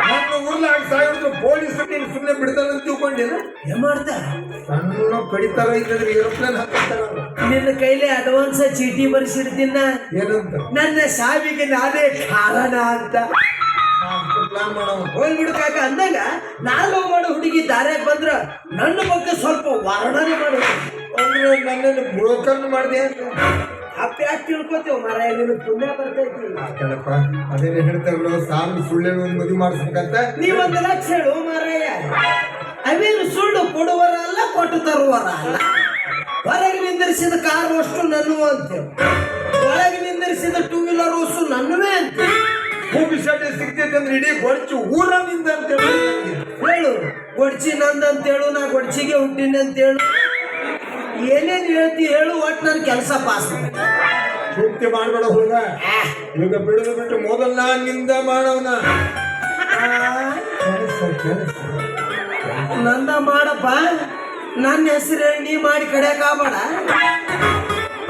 Speaker 1: ನನ್ನ ಊರ್ಲ ಹಾಕಿ ಸಾಯಿದ್ರು ಪೊಲೀಸ್ ನೀನು ಸುಮ್ಮನೆ ಬಿಡ್ತಾರ ಅಂತ ತಿಳ್ಕೊಂಡಿಲ್ಲ.
Speaker 5: ಏನ್ ಮಾಡ್ತಾರ?
Speaker 1: ಸಣ್ಣ ಕಡಿತಾರ ಇದ್ರೆ ಏರೋಪ್ಲೇನ್ ಹಾಕ್ತಾರ.
Speaker 5: ನಿನ್ನ ಕೈಲಿ ಅಡ್ವಾನ್ಸ್ ಚೀಟಿ ಬರ್ಸಿಡ್ತೀನ.
Speaker 1: ಏನಂತ
Speaker 5: ನನ್ನ ಸಾವಿಗೆ ನಾನೇ ಕಾರಣ ಅಂತ
Speaker 1: ಪ್ಲಾನ್ ಮಾಡವ.
Speaker 5: ಹೋಗ್ಬಿಡು ಕಾಕ. ಅಂದಾಗ ನಾನು ಮಾಡೋ ಹುಡುಗಿ ದಾರ್ಯಾಗ ಬಂದ್ರ ನನ್ನ ಬಗ್ಗೆ ಸ್ವಲ್ಪ ವರ್ಣನೆ ಮಾಡು.
Speaker 1: ಅಂದ್ರೆ ನನ್ನನ್ನು ಬ್ರೋಕರ್ ಮಾಡಿದೆ ಅಂತ
Speaker 5: ಅಪ್ಪ ಯಾಕೆ ತಿಳ್ಕೊತೇವ ಮರ? ನಿನ್ನ ಪುಣ್ಯ ಬರ್ತೈತಿ.
Speaker 1: ಕೇಳಪ್ಪ, ಅದೇನೇ ಹೇಳ್ತಾರಲ್ಲ, ಸಾಲು ಸುಳ್ಳೆ ಒಂದು ಮದುವೆ ಮಾಡಿಸ್ಬೇಕಂತ.
Speaker 5: ನೀವ್ 1 ಲಕ್ಷ ಹೇಳು ಮಾರಾಯ. ಅವೇನು ಸುಳ್ಳು ಕೊಡುವರ ಅಲ್ಲ, ಕೊಟ್ಟು ತರುವರ ಅಲ್ಲ. ಹೊರಗೆ ನಿಂದಿರಿಸಿದ ಕಾರ್ ಅಷ್ಟು ನನ್ನೂ ಅಂತೇವೆ, ಒಳಗೆ ನಿಂದಿರಿಸಿದ 2 ವೀಲರ್ ಅಷ್ಟು ನನ್ನವೇ ಅಂತೇವೆ.
Speaker 1: ಭೂಮಿ ಶಾಲೆ ಸಿಗ್ತೈತೆ ಅಂದ್ರೆ ಇಡೀ ಗೊಡ್ಚು ಊರನಿಂದ ಅಂತ
Speaker 5: ಹೇಳು. ಗೊಡ್ಚಿ ನಂದಂತೇಳು, ನಾ ಗೊಡ್ಚಿಗೆ ಹುಟ್ಟಿನ ಅಂತೇಳು. ಏನೇನು ಹೇಳ್ತಿ ಹೇಳು, ಒಟ್ಟು ನನ್ನ ಕೆಲಸ ಪಾಸ್.
Speaker 1: ಸೂಕ್ತಿ ಮಾಡ್ಬೇಡ ಹುಡುಗ. ಈಗ ಬಿಡುದು ಬಿಟ್ಟು ಮೊದಲ್ ನಿಂದ ಮಾಡವನ.
Speaker 5: ನಂದ ಮಾಡಪ್ಪ. ನನ್ನ ಹೆಸರು ಹೇಳಿ ನೀ ಮಾಡಿ ಕಡೆಯಾಗಬೇಡ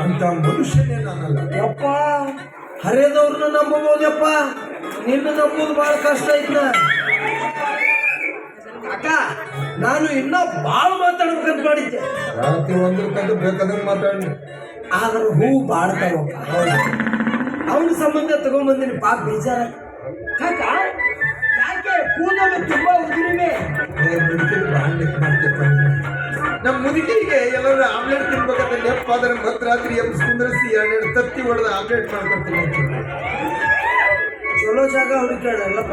Speaker 1: ಅಂತ ಮನುಷ್ಯನೇ ನಾನಲ್ಲ.
Speaker 5: ಯಪ್ಪ. ಹರಿದವ್ರನ್ನ ನಂಬಬಹುದಪ್ಪ, ನಿನ್ನ ನಂಬೋದು ಬಹಳ ಕಷ್ಟ ಐತ್ನ ಅಕ್ಕ. ನಾನು ಇನ್ನೂ ಭಾಳ ಮಾತಾಡ್ಬೇಕಂತ ಮಾಡಿದ್ದೆ.
Speaker 1: ರಾತ್ರಿ ಒಂದ್ರಕ್ಕಂತ ಬೇಕಾದಂಗೆ ಮಾತಾಡಿ.
Speaker 5: ಆದ್ರೆ ಹೂ ಬಾಳ್ತಾವ. ಅವನ ಸಂಬಂಧ ತಗೊಂಡ್ಬಂದಿನಿ. ಪಾಪ ಬೇಜಾರ ಕಾಕ. ಯಾಕೆ ಕೂದಲು ತುಂಬಾ ಉದುರಿವೆ?
Speaker 1: ನಮ್ಮ ಮುದುಕಿಗೆ ಎಲ್ಲರೂ ಆಮ್ಲೆಟ್ ತಿನ್ಬೇಕಂತ ಲೆಪ್ಪ ಅದರ ಮಧ್ಯರಾತ್ರಿ ಕುಂದ್ರಿಸಿ 2 ತತ್ತಿ ಹೊಡೆದ ಆಮ್ಲೆಟ್ ಮಾಡ್ಕೊತೀನಿ.
Speaker 5: ಚಲೋ ಜಾಗ ಹುಡುಕಾಡಲ್ಲಪ್ಪ.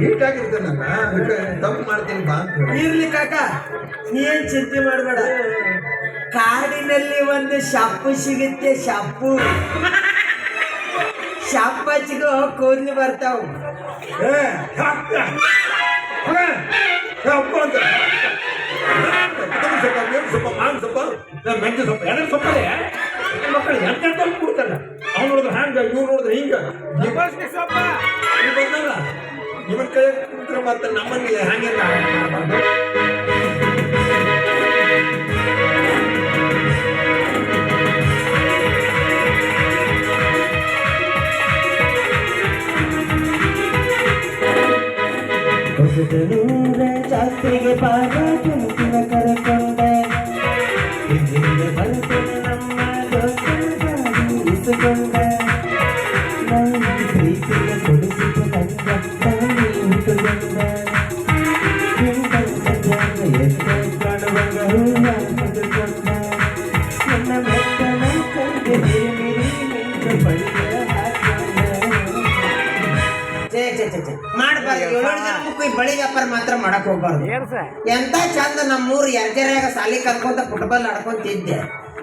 Speaker 1: ನೀಟಾಗಿರ್ತೇನೆ ನಾನು, ಅದಕ್ಕೆ ತಪ್ಪು ಮಾಡ್ತೀನಿ ಬಾ ಅಂತ ಹೇಳಿ.
Speaker 5: ಇರ್ಲಿ ಕಾಕ, ನೀ ಏನ್ ಚಿಂತೆ ಮಾಡಬೇಡ. ಕಾಡಿನಲ್ಲಿ ಒಂದು ಶಾಪು ಸಿಗುತ್ತೆ. ಶಾಪು ಶಾಪಚ್ಚಿಗೂ ಕೂದಲು ಬರ್ತಾವ.
Speaker 1: ಸ್ವಲ್ಪ ಮಾನ್ ಸ್ವಲ್ಪ ಮೆಂತ್ಯ ಸ್ವಲ್ಪ ಎಣ್ಣೆ ಸೊಪ್ಪಲ್ಲೇ ಮಕ್ಕಳು ಎಂತ ಕೊಡ್ತಾರ. ಅವ್ನು ನೋಡಿದ್ರೆ ಹ್ಯಾಂಗ, ಇವ್ರು ನೋಡಿದ್ರೆ ಹಿಂಗ. ಬಂದಲ್ಲ ಇವನ್ ಕೈ ಕುಂತ್ರೆ ಮತ್ತೆ ನಮ್ಮಲ್ಲಿ ಹ್ಯಾಂಗೆ ಮಾಡಬಾರ್ದು.
Speaker 5: ಜಾತ್ರೆಗೆ ಬಾರ ತುಮಕಿನ ಕರೆಕೊಂಡೆ. ಇಟ್ಟುಕೊಂಡೆ ಪ್ರೀತಿಗೆ ಕೊಡಿಸಿತು
Speaker 7: ಮಾಡಬಾರ್ದು. ಬಳಿ ವ್ಯಾಪಾರ ಮಾತ್ರ ಮಾಡಕ್ ಹೋಗ್ಬಾರ್ದು. ಎಂತ ಚಂದ ನಮ್ಮೂರು ಎರ್ಜರ್ಯಾಗ ಸಾಲಿ ಕಲ್ಕೊಂತ ಫುಟ್ಬಾಲ್ ಆಡ್ಕೊಂತಿದ್ದೆ.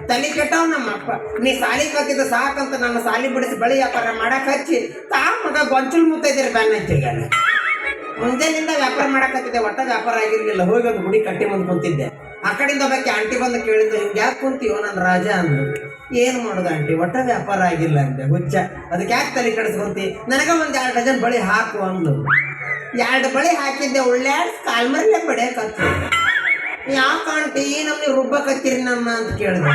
Speaker 7: ತಲೆ ಕೆಟ್ಟವ್ ನಮ್ಮಪ್ಪ. ನೀ ಸಾಲಿ ಕಲ್ತಿದ್ದ ಸಾಕಂತ ನನ್ನ ಸಾಲಿ ಬಿಡಿಸಿ ಬಳಿ ವ್ಯಾಪಾರ ಮಾಡಕ್ ಹಚ್ಚಿ ತಾ ಮಗ ಗೊಂಚಲ್ ಮುತ್ತೈದಿರಿ ಬ್ಯಾನ್ ಹಚ್ಚಿಗಾನ. ಮುಂಜಾನಿಂದ ವ್ಯಾಪಾರ ಮಾಡಕ್ ಹತ್ತಿದ್ದೆ, ಒಟ್ಟ ವ್ಯಾಪಾರ ಆಗಿರ್ಲಿಲ್ಲ. ಹೋಗಿ ಒಂದು ಗುಡಿ ಕಟ್ಟಿ ಮುಂದೆ ಕುಂತಿದ್ದೆ. ಆ ಕಡೆಯಿಂದ ಒಬ್ಬಾಕಿ ಆಂಟಿ ಬಂದು ಕೇಳಿದ್ದು ಹಿಂಗೆ ಯಾಕೆ ಕುಂತೀವೋ ನನ್ನ ರಾಜ ಅಂದ್ರು. ಏನು ಮಾಡೋದು ಆಂಟಿ, ಒಟ್ಟ ವ್ಯಾಪಾರ ಆಗಿಲ್ಲ ಅಂದೆ. ಹುಚ್ಚ, ಅದಕ್ಕೆ ಯಾಕೆ ತಲೆ ಕೆಡಿಸ್ಕೊಂತಿ, ನನಗೆ ಒಂದು 2 ಡಜನ್ ಬಳಿ ಹಾಕು ಅಂದ್ಲು. 2 ಬಳಿ ಹಾಕಿದ್ದೆ, ಒಳ್ಳೆ ಕಾಲ್ಮರಲ್ಲೇ ಬಡಿಯಕತ್ತು. ಯಾಕೆ ಆಂಟಿ ನಮ್ಗೆ ರುಬ್ಬಕತ್ತೀರಿ ನನ್ನ ಅಂತ ಕೇಳಿದೆ.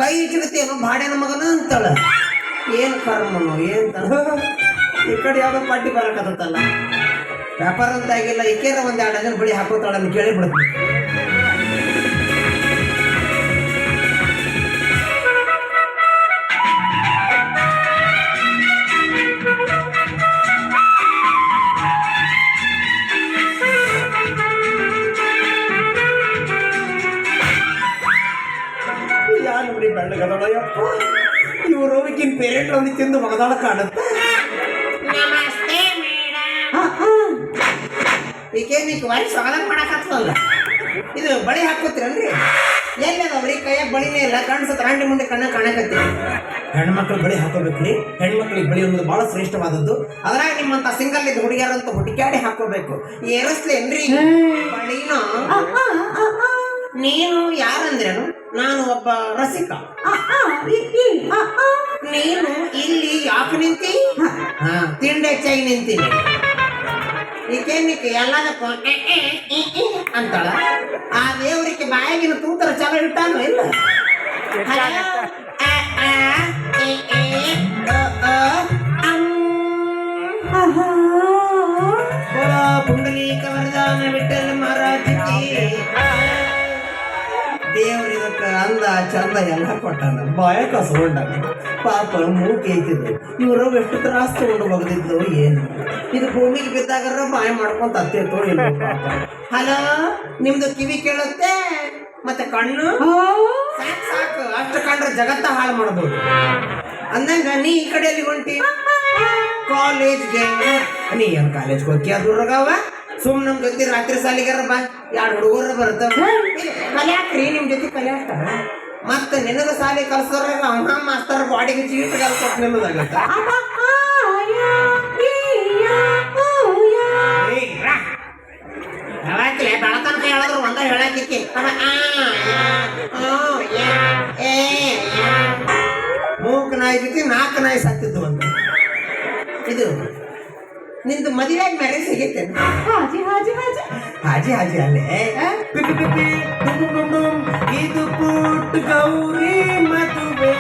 Speaker 7: ಕೈ ಚಿಗತೇನು ಬಾಡ್ಯಾನ ಮಗನ ಅಂತಾಳ. ಏನು ಕರ್ಮನು ಏನು ಈ ಕಡೆ ಯಾವುದೋ ಪಾರ್ಟಿ ಬರಕತ್ತಲ್ಲ, ವ್ಯಾಪಾರ ಅಂತ ಆಗಿಲ್ಲ. ಈಕೇರ ಒಂದು 2 ಡಜನ್ ಬಳಿ ಹಾಕೋತಾಳ ಅಂತ ಕೇಳಿ ಬಿಡ್ತೀನಿ. ಯಾರು ಬಿಡಿ ಬೆಳ್ಳಗದಳ ಯಪ್ಪ, ಇವರು ಈಗಿನ ಪೇರೆಂಟ್ ಒಂದು ತಿಂದು ಮಗದಾಳ ಕಾಣುತ್ತೆ. ಈಕೆ ನೀ ವಯಸ್ಸು ಸ್ವಾಗತ ಮಾಡಕತ್ತಲ್ಲ. ಇದು ಬಳಿ ಹಾಕೋತೀರಲ್ರಿ, ಎಲ್ಲಿ ಅದಾವ್ರಿ ಕೈಯಾಗ ಬಳಿನೇ ಇಲ್ಲ, ಕಾಣಿಸುತ್ತೆ ರಾಂಡಿ ಮುಂದೆ ಕಣ್ಣ ಕಾಣಕತ್ತೀರಿ. ಹೆಣ್ಮಕ್ಳು ಬಳಿ ಹಾಕೋಬೇಕ್ರಿ. ಹೆಣ್ಮಕ್ಳಿಗೆ ಬಳಿ ಅನ್ನೋದು ಬಹಳ ಶ್ರೇಷ್ಠವಾದದ್ದು. ಅದ್ರಾಗ ನಿಮ್ಮಂತ ಸಿಂಗಲ್ ಇದ್ದು ಹುಡುಗಿಯರಂತ ಹುಡುಕ್ಯಾಡಿ ಹಾಕೋಬೇಕು. ಏರಿಸ್ಲೇನ್ರಿ ಬಳಿನ? ನೀನು ಯಾರಂದ್ರೇನು? ನಾನು ಒಬ್ಬ ರಸಿಕ. ನೀನು ಇಲ್ಲಿ ಯಾಕೆ ನಿಂತಿ? ತಿಂಡಿ ಹೆಚ್ಚಾಗಿ ನಿಂತೀನಿ. ಈಕೇನಿಕ್ಕೆ ಎಲ್ಲದಕ್ಕೂ ಅಂತಾಳ. ಆ ದೇವ್ರಿಗೆ ಬಾಯಾಗಿನ ತೂತರ ಚಲ ಇಟ್ಟಾನು ಇಲ್ಲ. ಪುಂಡಲೀಕ ವರದಾನ ವಿಠಲ ಮಹಾರಾಜ್ ದೇವ್ರ ಇದಕ್ಕ ಅಂದ ಚಂದ ಎಲ್ಲ ಕೊಟ್ಟಾನ. ಬಾಯ ಕಸ್ಕೊಂಡ ಪಾಪ ಮೂಕಿ ಐತಿದ್ರು. ಇವರು ಎಷ್ಟು ತ್ರಾಸ ತಗೊಂಡು ಬಗ್ದಿದ್ಲು ಏನು. ಇದು ಭೂಮಿಗೆ ಬಿದ್ದಾಗರ ಬಾಯಿ ಮಾಡ್ಕೊಂತ ಹತ್ತಿತ್ತು ಇಲ್ಲ ಪಾಪ. ಹಲೋ, ನಿಮ್ದು ಕಿವಿ ಕೇಳುತ್ತೆ ಮತ್ತೆ ಕಣ್ಣು ಸಾಕು ಸಾಕು, ಅಷ್ಟು ಕಂಡ್ರೆ ಜಗತ್ತ ಹಾಳು ಮಾಡ್ಬೋದು. ಅಂದಂಗ ನೀ ಈ ಕಡೆಯಲ್ಲಿ ಹೊಂಟಿ ಕಾಲೇಜ್ಗೆ. ನೀ ಏನ್ ಕಾಲೇಜ್ಗೆ ಹೋಗಿ ದುರ್ಗವ ಸುಮ್ ನಮ್ ಜೊತೆ ರಾತ್ರಿ ಸಾಲಿಗಾರ ಬಾ, 2 ಹುಡುಗರ ಬರ್ತಾವ ಕಲ್ಯಾಕ್ರಿ ನಿಮ್ ಜೊತೆ ಕಲ್ಯಾಕ. ಮತ್ತ ನಿನಗ ಸಾಲಿ ಕಲ್ಸೋರಾಗ ಅಮ್ಮ ಮಾಸ್ತರ್ ಬಾಡಿಗೆ ಚೀಟ್ ಕಲ್ಕೊಟ್ ನಿಲ್ಲದಾಗತ್ತ. ಬೆಳತನಕ ಹೇಳಿದ್ರು ಒಂದ ಹೇಳಾಕಿಕ್ಕಿ ಮೂಕ್ ನಾಯಿ ಜೊತೆ 4 ನಾಯಿ ಸತ್ತಿದ್ದು ಅಂತ. ಇದು ನಿಂದು ಮದುವೆಯಾಗಿ ಮ್ಯಾರೇಜ್ ಸಿಗೈತೆ? ಹಾಜಿ ಹಾಜಿ ಹಾಜಿ ಹಾಜಿ ಹಾಜಿ ಅಲ್ಲೇ ಪಿಪಿ ಪಿಪಿ ಡುಮ್ ಡುಮ್ ಡುಮ್ ಇದು ಪುಟ್ಟ ಗೌರಿ ಮದುವೆ.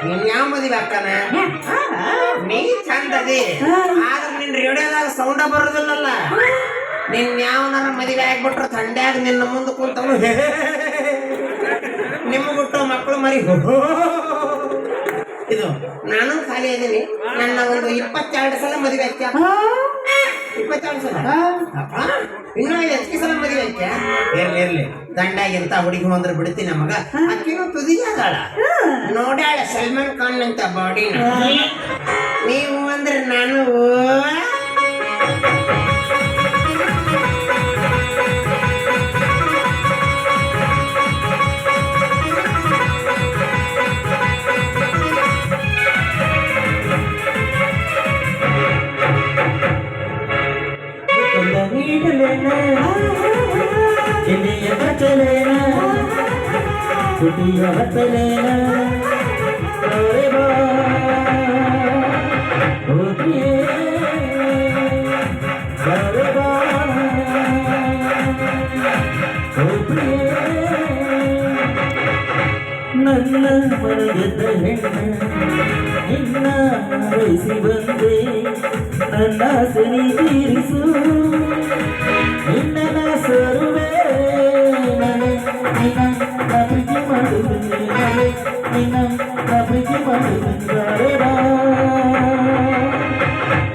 Speaker 7: ನಿನ್ ಯಾವ ಮದುವೆ ಅಕ್ಕನ? ನೀ ಚಂದದಿ, ಆದ್ರೆ ನಿನ್ ರೇಡಿಯೋದಾಗ ಸೌಂಡ ಬರೋದಿಲ್ಲಲ್ಲ. ನಿನ್ ಯಾವನಾರ ಮದುವೆ ಆಗ್ಬಿಟ್ರೆ ಥಂಡ್ಯಾಗ ನಿನ್ನ ಮುಂದೆ ಕೂತವನು ನಿಮ್ಮ ಬಿಟ್ಟು ಮಕ್ಕಳು ಮರಿ. ಇದು ನಾನು ಖಾಲಿ ಇದ್ದೀನಿ. ನನ್ನ ಒಂದು 22 ಸಲ ಮದುವೆ ಆಯ್ತಾ? 22 ಸಲ? ಇನ್ನೂ ಹೆಚ್ಚಿಗೆ ಸಲ ಮದುವೆ ಆಯ್ತಾ? ಇರ್ಲಿ ದಂಡಾಗಿಂತ ಹುಡುಗಿ ಅಂದ್ರೆ ಬಿಡ್ತೀನಿ ಮಗ. ಅಕ್ಕಿನೂ ತುದಿಯಾದಾಳ, ನೋಡ್ಯಾಳ ಸಲ್ಮಾನ್ ಖಾನ್ ಅಂತ ಬಾಡಿ. ನೀವು ಅಂದ್ರೆ ನಾನು
Speaker 8: ನನ್ನ ಮನೆಗೆದ್ದ ಹೆಣ್ಣ ನಿನ್ನ ವಯಸ್ಸಿ ಬಂದೆ, ನನ್ನ ಸರಿ ತೀರಿಸು ನಿನ್ನ ಸರುವೆ. ನಿನ್ನ ಪ್ರೀತಿ ಮಾಡುವುದೇ ನಿನ್ನ ಪ್ರೀತಿ ಮಾಡುವುದೇ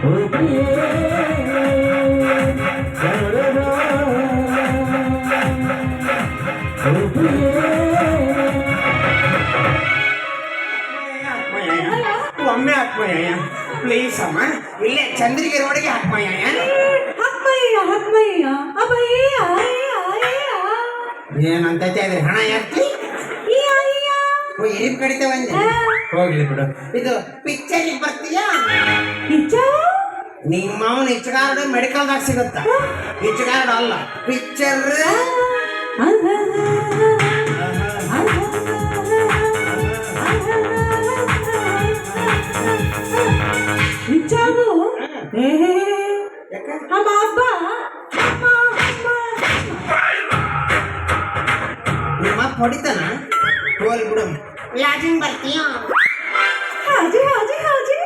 Speaker 8: ಓ ಪ್ರಿಯೇ ಓ ಪ್ರಿಯೇ.
Speaker 7: ಒಮ್ಮೆ ಹಾಕ್ಮಯ್ಯ ಪ್ಲೀಸ್ ಅಮ್ಮ, ಇಲ್ಲೇ ಚಂದ್ರಿಕೆ ರೋಡಿಗೆ ಹಾಕ್ಮಯ್ಯ. ಏನಂತೈತೆ ಅದ್ರಿ ಹಣ ಯಾಕೆ ಇರಿಪ್ ಕಡಿತೆ ಬಂದೆ. ಹೋಗ್ಲಿ ಬಿಡು. ಇದು ಪಿಕ್ಚರ್ ಬರ್ತೀಯಾ? ನಿಮ್ಮ ಅವನ ಇಚ್ಚಗಾರ್ಡ್ ಮೆಡಿಕಲ್ದಾಗ ಸಿಗುತ್ತ ಇಚ್ಚಗಾರ್ಡ್ ಅಲ್ಲ ಪಿಕ್ಚರ್
Speaker 2: ವಿಚಾರು ನಮ್ಮ ಅಬ್ಬ
Speaker 7: ನಿಮ್ಮ ಅಪ್ಪ ಹೊಡಿತಾನ ಹೋಲ್ ಬಿಡು ಲಾಜಿಂಗ್ ಬರ್ತೀಯ
Speaker 2: ಹಾಜಿ ಹಾಜಿ ಹಾಜಿ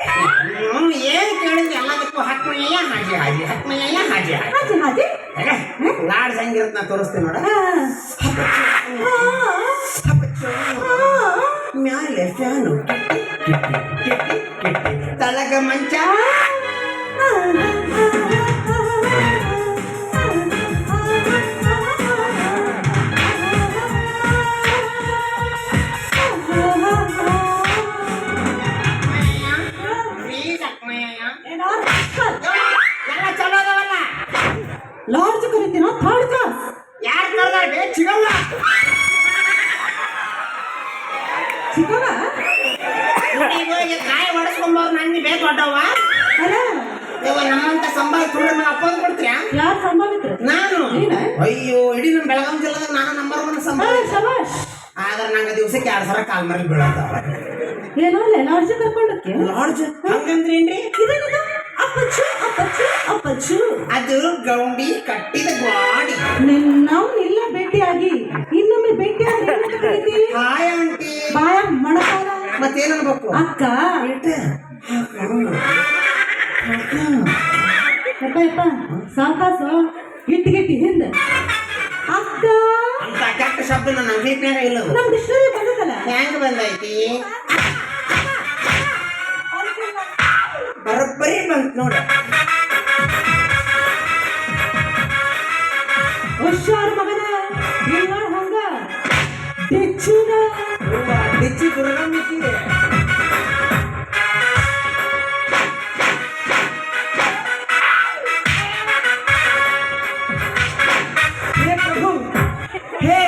Speaker 7: ಅವ್ನು ಏನ್ ಕೇಳಿದ್ರೆ ಎಲ್ಲದಕ್ಕೂ ಹಕ್ಮಯ್ಯ ಹಾಜಿ ಹಾಜಿ ಹಕ್ಮಯ್ಯ ಹಾಜಿ ಹಾಜಿ
Speaker 2: ಹಾಜಿ ಹಾಜಿ
Speaker 7: ಲಾಡ್ಸ್ ಹೆಂಗಿರತ್ ನಾ ತೋರಿಸ್ತೀನಿ ನೋಡ ಮ್ಯಾಲೆ ಫ್ಯಾನು ತಳಗ ಮಂಚ ಎಲ್ಲ ಚಲೋ ಅದಾವಲ್ಲ
Speaker 2: ಲಾಡ್ಜ್ ಕರಿತೀನ ಥರ್ಡ್ ಕ್ಲಾಸ್
Speaker 7: ಯಾರು ಕರ್ದಾರ ಬೇ ಸಿಗಲ್ಲ
Speaker 2: ಸಿಗವ
Speaker 7: ಹೋಗಿ ಕಾಯಿ ಹೊಡೆಸ್ಕೊಂಬವ್ರು ನನ್ನ ಬೇಕು ದೊಡ್ಡವ
Speaker 2: ಅಲ್ಲ
Speaker 7: ಇವ ನಮ್ಮಂತ ಸಂಬಳ ತುಳು ನಾವು ಅಪ್ಪಂದು ಕೊಡ್ತೀಯಾ
Speaker 2: ಯಾರು ಸಂಭಾವಿತ್ರ
Speaker 7: ನಾನು
Speaker 2: ನೀನ?
Speaker 7: ಅಯ್ಯೋ ಇಡೀ ನಮ್ಮ ಬೆಳಗಾವಿ ಜಿಲ್ಲೆದಾಗ ನಾನು ನಂಬರ್ 1 ಸಂಬಳ
Speaker 2: ಶಬಾಷ್
Speaker 7: ಆದ್ರೆ ನಂಗೆ ದಿವಸಕ್ಕೆ 2 ಸಾವಿರ ಕಾಲ್ ಮರಿ ಬೀಳತ್ತಾವ
Speaker 2: ಏನೋ ಅಲ್ಲ ಲಾಡ್ಜ್ ಕರ್ಕೊಂಡಕ್ಕೆ
Speaker 7: ಲಾಡ್ಜ್ ಹಂಗಂದ್ರೇನ್ರಿ
Speaker 2: ಇದೇನಿದು ಅಪ್ಪಚ್ಚು ಅಪ್ಪಚ್ಚು ಅಪ್ಪಚ್ಚು
Speaker 7: ಅದು ಗೌಂಡಿ ಕಟ್ಟಿದ ಗಾಡಿ
Speaker 2: ನಾವು ಇಲ್ಲ ಭೇಟಿಯಾಗಿ ಇನ್ನೊಮ್ಮೆ ಭೇಟಿಯಾಗಿ ಏನಂತ ಕರೀತೀವಿ?
Speaker 7: ಹಾಯ್ ಆಂಟಿ
Speaker 2: ಬಾಯ ಮಣಕಾಲ
Speaker 7: ಮತ್ತೇನ್ ಅನ್ಬೇಕು
Speaker 2: ಅಕ್ಕ ಯಪ್ಪ ಯಪ್ಪ ಸಾವಕಾಸು ಗಿಟ್ಟಿ ಗಿಟ್ಟಿ ಹಿಂದೆ ಅಕ್ಕ
Speaker 7: ಅಂತ ಕೆಟ್ಟ ಶಬ್ದ ನನ್ನ ಅಂಗಡಿನಾಗ ಇಲ್ಲ
Speaker 2: ನಮ್ ಡಿಕ್ಷನರಿ ಬಂದದಲ್ಲ
Speaker 7: ಹೆಂಗ್ ಬಂದೈತಿ ಬರೋಬ್ಬರಿ ಬಂತ್ ನೋಡ
Speaker 2: ಹುಷಾರ್ ಮಗನ ಇಲ್ಲ ಹಂಗ ಡಿಚ್ಚಿನ
Speaker 7: ಡಿಚ್ಚಿ ದುರ್ಗಮ್ಮಿಕ್ಕಿ ಹೇ ಪ್ರಭು ಹೇ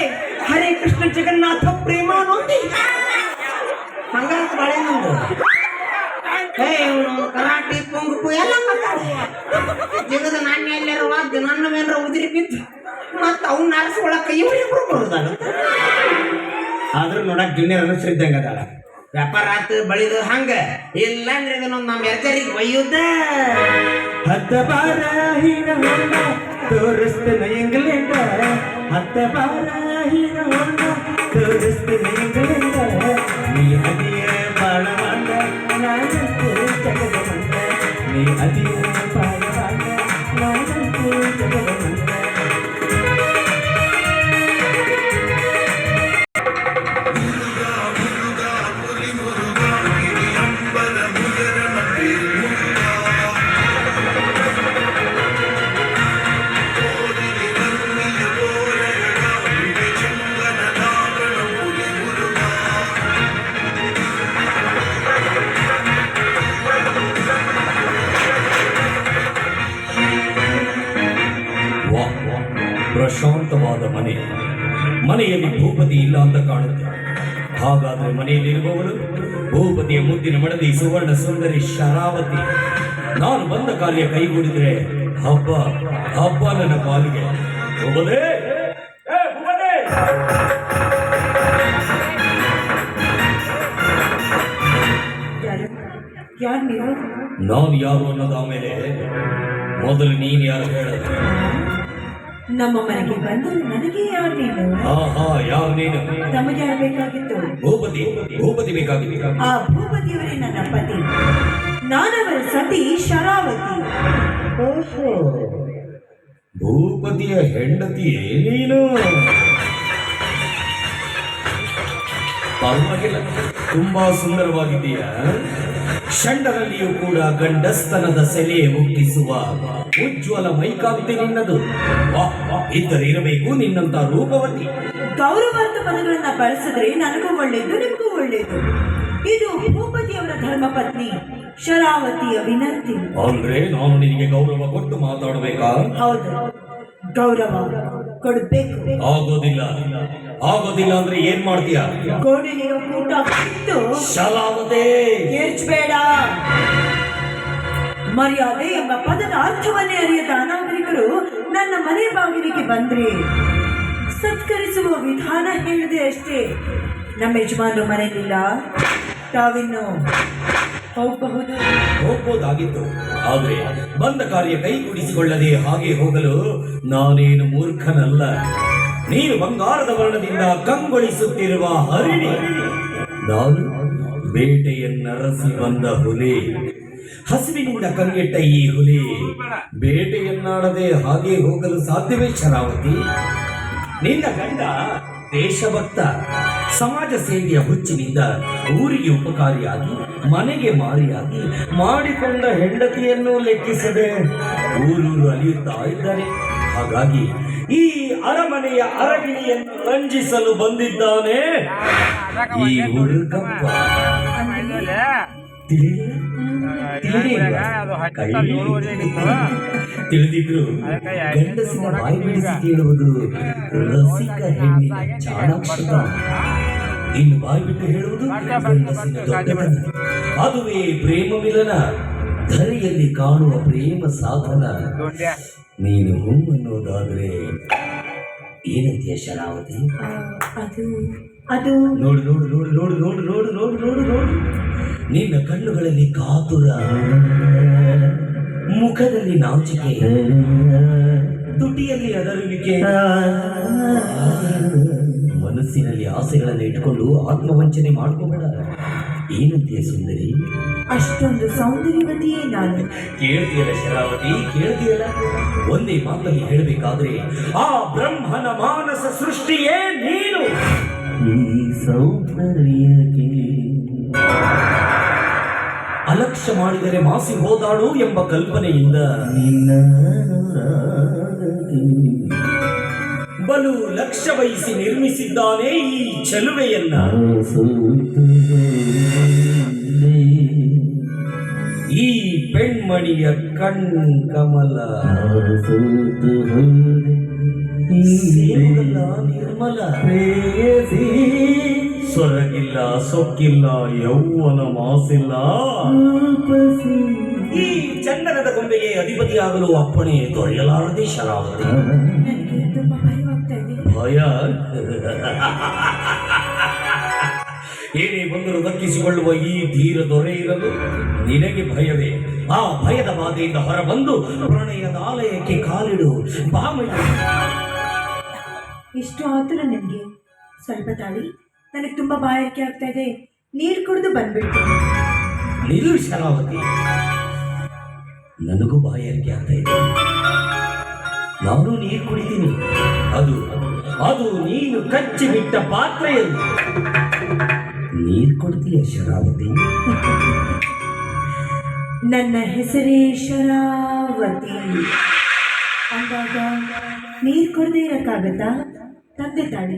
Speaker 7: ಹರೇ ಕೃಷ್ಣ ಜಗನ್ನಾಥ ಪ್ರೇಮಾನಂದಿ ಹಂಗಂತ ಬಾಳೆ ನಂದು ಹೇ ಇವನು ಕರಾಟಿ ಪೊಂಗು ಎಲ್ಲ ಮಾತಾಡಿ ಜಗದ ನಾಣ್ಯ ಎಲ್ಲಾರ ವಾದ್ಯ ನನ್ನವೇನ್ರ ಉದಿರಿ ಬಿದ್ದು ಮತ್ತ ಅವ್ನ ಆರಿಸ್ಕೊಳಕ ಇವ್ರಿಬ್ರು ಬರುದಾಗತ್ತ ಆದ್ರೂ ನೋಡಕ್ ಜೂನಿಯರ್ ಅನುಶ್ರೀ ಇದ್ದಂಗ ಅದಾಳ ವ್ಯಾಪಾರ ಆತು ಬಳಿದು ಹಂಗ ಇಲ್ಲ ಅಂದ್ರೆ ಇದನ್ನೊಂದು ನಮ್ಮ ಎರ್ಜರಿಗೆ ಒಯ್ಯುದ
Speaker 8: ಹತ್ತ ಬಾರ ಹೀನ ಹೊಂಡ ತೋರಿಸ್ತೇನ ಇಂಗ್ಲೆಂಡ ಹತ್ತ ಬಾರ ಹೀನ ಹೊಂಡ ತೋರಿಸ್ತೇನ ಇಂಗ್ಲೆಂಡ ನೀ ಅದಿಯ ಬಾಳ ಮಾಡ ನಾನಂತೂ ಜಗದ ಮಂಡ ನೀ ಅದಿಯ ಬಾಳ ಮಾಡ ನಾನಂತೂ ಜಗದ ಮಂಡ
Speaker 4: ಪ್ರಶಾಂತವಾದ ಮನೆ ಮನೆಯಲ್ಲಿ ಭೂಪತಿ ಇಲ್ಲ ಅಂತ ಕಾಣುತ್ತೆ ಹಾಗಾದ್ರೆ ಮನೆಯಲ್ಲಿರುವವಳು ಭೂಪತಿಯ ಮುದ್ದಿನ ಮಡದಿ ಸುವರ್ಣ ಸುಂದರಿ ಶರಾವತಿ ನಾನು ಬಂದ ಕಾರ್ಯ ಕೈಗೂಡಿದ್ರೆ ಹಬ್ಬ ಹಬ್ಬ ನನ್ನ ಪಾಲಿಗೆ ಭೂಪತಿ ಏ ಭೂಪತಿ
Speaker 2: ಯಾರು ನೀವು
Speaker 4: ನಾನು ಯಾರು ಅನ್ನೋದು ಆಮೇಲೆ ಮೊದಲು ನೀನು ಯಾರು ಹೇಳೋದು
Speaker 2: ನಮ್ಮ ಮನೆಗೆ ಬಂದು ನನಗೆ ಯಾರು ನೀನು
Speaker 4: ಆಹಾ ಯಾರು ನೀನು
Speaker 2: ತಮಗೆ ಯಾರು ಬೇಕಾಗಿತ್ತು
Speaker 4: ಭೂಪತಿ ಭೂಪತಿ ಬೇಕಾಗಿದೆ
Speaker 2: ಆ ಭೂಪತಿಯವರೇ ನನ್ನ ಪತಿ ನಾನವರ ಸತಿ ಶರಾವತಿ
Speaker 4: ಓಹೋ ಭೂಪತಿಯ ಹೆಂಡತಿಯೇ ನೀನು ಪರವಾಗಿಲ್ಲ ತುಂಬಾ ಸುಂದರವಾಗಿದ್ದೀಯ ಷಂಡರಲ್ಲಿಯೂ ಕೂಡ ಗಂಡಸ್ತನದ ಸೆಲೆ ಹುಟ್ಟಿಸುವ ಉಜ್ವಲ ಮೈಕಾಂತಿ ನಿನ್ನದು ಇದ್ದರೆ ಇರಬೇಕು ನಿನ್ನಂತ ರೂಪವತಿ
Speaker 2: ಗೌರವಾರ್ಥ ಪದಗಳನ್ನ ಬಳಸಿದ್ರೆ ನನಗೂ ಒಳ್ಳೇದು ನಿಮಗೂ ಒಳ್ಳೇದು ಇದು ಭೂಪತಿಯವರ ಧರ್ಮಪತ್ನಿ ಶರಾವತಿಯ ವಿನಂತಿ
Speaker 4: ಅಂದ್ರೆ ನಾನು ನಿನಗೆ ಗೌರವ ಕೊಟ್ಟು ಮಾತಾಡಬೇಕಾ
Speaker 2: ಹೌದು ಗೌರವ ಕೊಡ್ಬೇಕು
Speaker 4: ಆಗೋದಿಲ್ಲ ಆಗೋದಿಲ್ಲ ಅಂದ್ರೆ ಏನ್ ಮಾಡ್ತೀಯ
Speaker 2: ಗೋಡೆಯೋ ಕೂಟ ಕಿತ್ತು
Speaker 4: ಶಲಾವತೆ
Speaker 2: ಕೇರ್ಚ್ಬೇಡ ಮರ್ಯಾದೆ ಎಂಬ ಪದದ ಅರ್ಥವನ್ನೇ ಅರಿಯದ ಅನಾಗರಿಕರು ನನ್ನ ಮನೆ ಬಾಗಿಲಿಗೆ ಬಂದ್ರೆ ಸತ್ಕರಿಸುವ ವಿಧಾನ ಹೇಳಿದೆ ಅಷ್ಟೇ. ನಮ್ಮ ಯಜಮಾನರು ಮನೆಯಲ್ಲಿಲ್ಲ, ತಾವಿನ್ನು ಹೋಗಬಹುದು.
Speaker 4: ಹೋಗ್ಬೋದಾಗಿತ್ತು, ಆದ್ರೆ ಬಂದ ಕಾರ್ಯ ಕೈಗೂಡಿಸಿಕೊಳ್ಳದೆ ಹಾಗೆ ಹೋಗಲು ನಾನೇನು ಮೂರ್ಖನಲ್ಲ. ನೀನು ಬಂಗಾರದ ವರ್ಣದಿಂದ ಕಂಗೊಳಿಸುತ್ತಿರುವ ಹರಿಣಿ, ನಾನು ಬೇಟೆಯನ್ನರಸಿ ಬಂದ ಹುಲಿ. ಹಸಿವಿನಿಂದ ಕಂಗೆಟ್ಟ ಈ ಹುಲಿ ಬೇಟೆಯನ್ನಾಡದೆ ಹಾಗೆ ಹೋಗಲು ಸಾಧ್ಯವೇ ಶರಾವತಿ? ನಿನ್ನ ಗಂಡ ದೇಶಭಕ್ತ, ಸಮಾಜ ಸೇವೆಯ ಹುಚ್ಚಿನಿಂದ ಊರಿಗೆ ಉಪಕಾರಿಯಾಗಿ ಮನೆಗೆ ಮಾರಿಯಾಗಿ ಮಾಡಿಕೊಂಡ ಹೆಂಡತಿಯನ್ನು ಲೆಕ್ಕಿಸದೆ ಊರೂರು ಅಲಿಯುತ್ತಾ ಇದ್ದಾರೆ. ಹಾಗಾಗಿ ಈ ಅರಮನೆಯ ಅರಗಿಣಿಯನ್ನು ರಂಜಿಸಲು ಬಂದಿದ್ದಾನೆ ಈ ಉರುಗಪ್ಪ. ತಿಳಿದಿದ್ರು ಗಂಡಸಿನ ಬಾಯಿ ಬಿಡಿಸಿ ಕೇಳುವುದು ರಸಿಕ ಹೆಣ್ಣಿನ ಚಾಣಾಕ್ಷತ. ಇನ್ನು ಬಾಯಿ ಬಿಟ್ಟು ಹೇಳುವುದು ಗಂಡಸಿನ ದೊಡ್ಡತನ. ಅದುವೇ ಪ್ರೇಮ ಮಿಲನ, ಧರೆಯಲ್ಲಿ ಕಾಣುವ ಪ್ರೇಮ ಸಾಧನ. ನೀನು ಹೂ ಅನ್ನೋದಾದ್ರೆ ಏನಂತೀಯ ಶರಾವತಿ?
Speaker 2: ಅದು
Speaker 4: ನೋಡು ನೋಡು ನೋಡು ನೋಡು ನೋಡು ನೋಡು ನೋಡು ನೋಡು ನೋಡು, ನಿನ್ನ ಕಣ್ಣುಗಳಲ್ಲಿ ಕಾತುರ, ಮುಖದಲ್ಲಿ ನಾಚಿಕೆ, ತುಟಿಯಲ್ಲಿ ಅದರುವಿಕೆ, ಮನಸ್ಸಿನಲ್ಲಿ ಆಸೆಗಳನ್ನು ಇಟ್ಕೊಂಡು ಆತ್ಮವಂಚನೆ ಮಾಡ್ಕೋಬೇಡ. ಏನಂತೀಯ ಸುಂದರಿ?
Speaker 2: ಅಷ್ಟೊಂದು ಸೌಂದರ್ಯವತಿಯೇ ನಾನು.
Speaker 4: ಕೇಳ್ತೀಯಲ್ಲ ಶರಾವತಿ, ಕೇಳ್ತೀಯಲ್ಲ? ಒಂದೇ ಮಾತಲ್ಲಿ ಹೇಳಬೇಕಾದ್ರೆ ಆ ಬ್ರಹ್ಮನ ಮಾನಸ ಸೃಷ್ಟಿಯೇ ನೀನು. ಈ ಸೌಂದರ್ಯಕ್ಕೆ ಅಲಕ್ಷ್ಯ ಮಾಡಿದರೆ ಮಾಸಿ ಹೋದಾಳು ಎಂಬ ಕಲ್ಪನೆಯಿಂದ ಬಲು ಲಕ್ಷ್ಯ ವಹಿಸಿ ನಿರ್ಮಿಸಿದ್ದಾನೆ ಈ ಚೆಲುವೆಯನ್ನ. ಈ ಪೆಣ್ಮಣಿಯ ಕಣ್ಕಮಲ ನಿರ್ಮಲ, ಸೊರಗಿಲ್ಲ ಸೊಕ್ಕಿಲ್ಲ ಯೌವನ ಮಾಸಿಲ್ಲ. ಈ ಚಂದನದ ಗೊಂಬೆಗೆ ಅಧಿಪತಿಯಾಗಲು ಅಪ್ಪಣೆ ದೊರೆಯಲಾರದೆ ಶರಾವತಿ.
Speaker 2: ನನಗೆ ತುಂಬಾ ಭಯವಾಗ್ತಾ ಇದೆ.
Speaker 4: ಭಯ? ಏನೇ ಬಂದರೂ ದಕ್ಕಿಸಿಕೊಳ್ಳುವ ಈ ಧೀರ ದೊರೆ ಇರಲು ನಿನಗೆ ಭಯವೇ? ಆ ಭಯದ ಬಾಧೆಯಿಂದ ಹೊರಬಂದು ಪ್ರಣಯದ ಆಲಯಕ್ಕೆ ಕಾಲಿಡು ಬಾಮಯ್ಯ.
Speaker 2: ಇಷ್ಟು ಆತುರ ನಿಮ್ಗೆ? ಸ್ವಲ್ಪ ತಾಳಿ, ನನಗೆ ತುಂಬಾ ಬಾಯಾರಿಕೆ ಆಗ್ತಾ ಇದೆ, ನೀರು ಕುಡಿದು ಬಂದ್ಬಿಡ್ತೀನಿ.
Speaker 4: ನಿಲ್ಲು ಶರಾವತಿ, ನನಗೂ ಬಾಯಾರಿಕೆ ಆಗ್ತಾ ಇದೆ, ನಾನು ನೀರು ಕುಡಿತೀನಿ. ಅದು ಅದು ನೀನು ಕಚ್ಚಿ ಬಿಟ್ಟ ಪಾತ್ರೆಯಲ್ಲಿ ನೀರು ಕೊಡ್ತೀಯ ಶರಾವತಿ?
Speaker 2: ನನ್ನ ಹೆಸರೇ ಶರಾವತಿ ಅಂದಾಗ ನೀರು ಕೊಡದೇ ಇರಕ್ಕಾಗತ್ತಾ? ತಂದೆ ತಾಳಿ.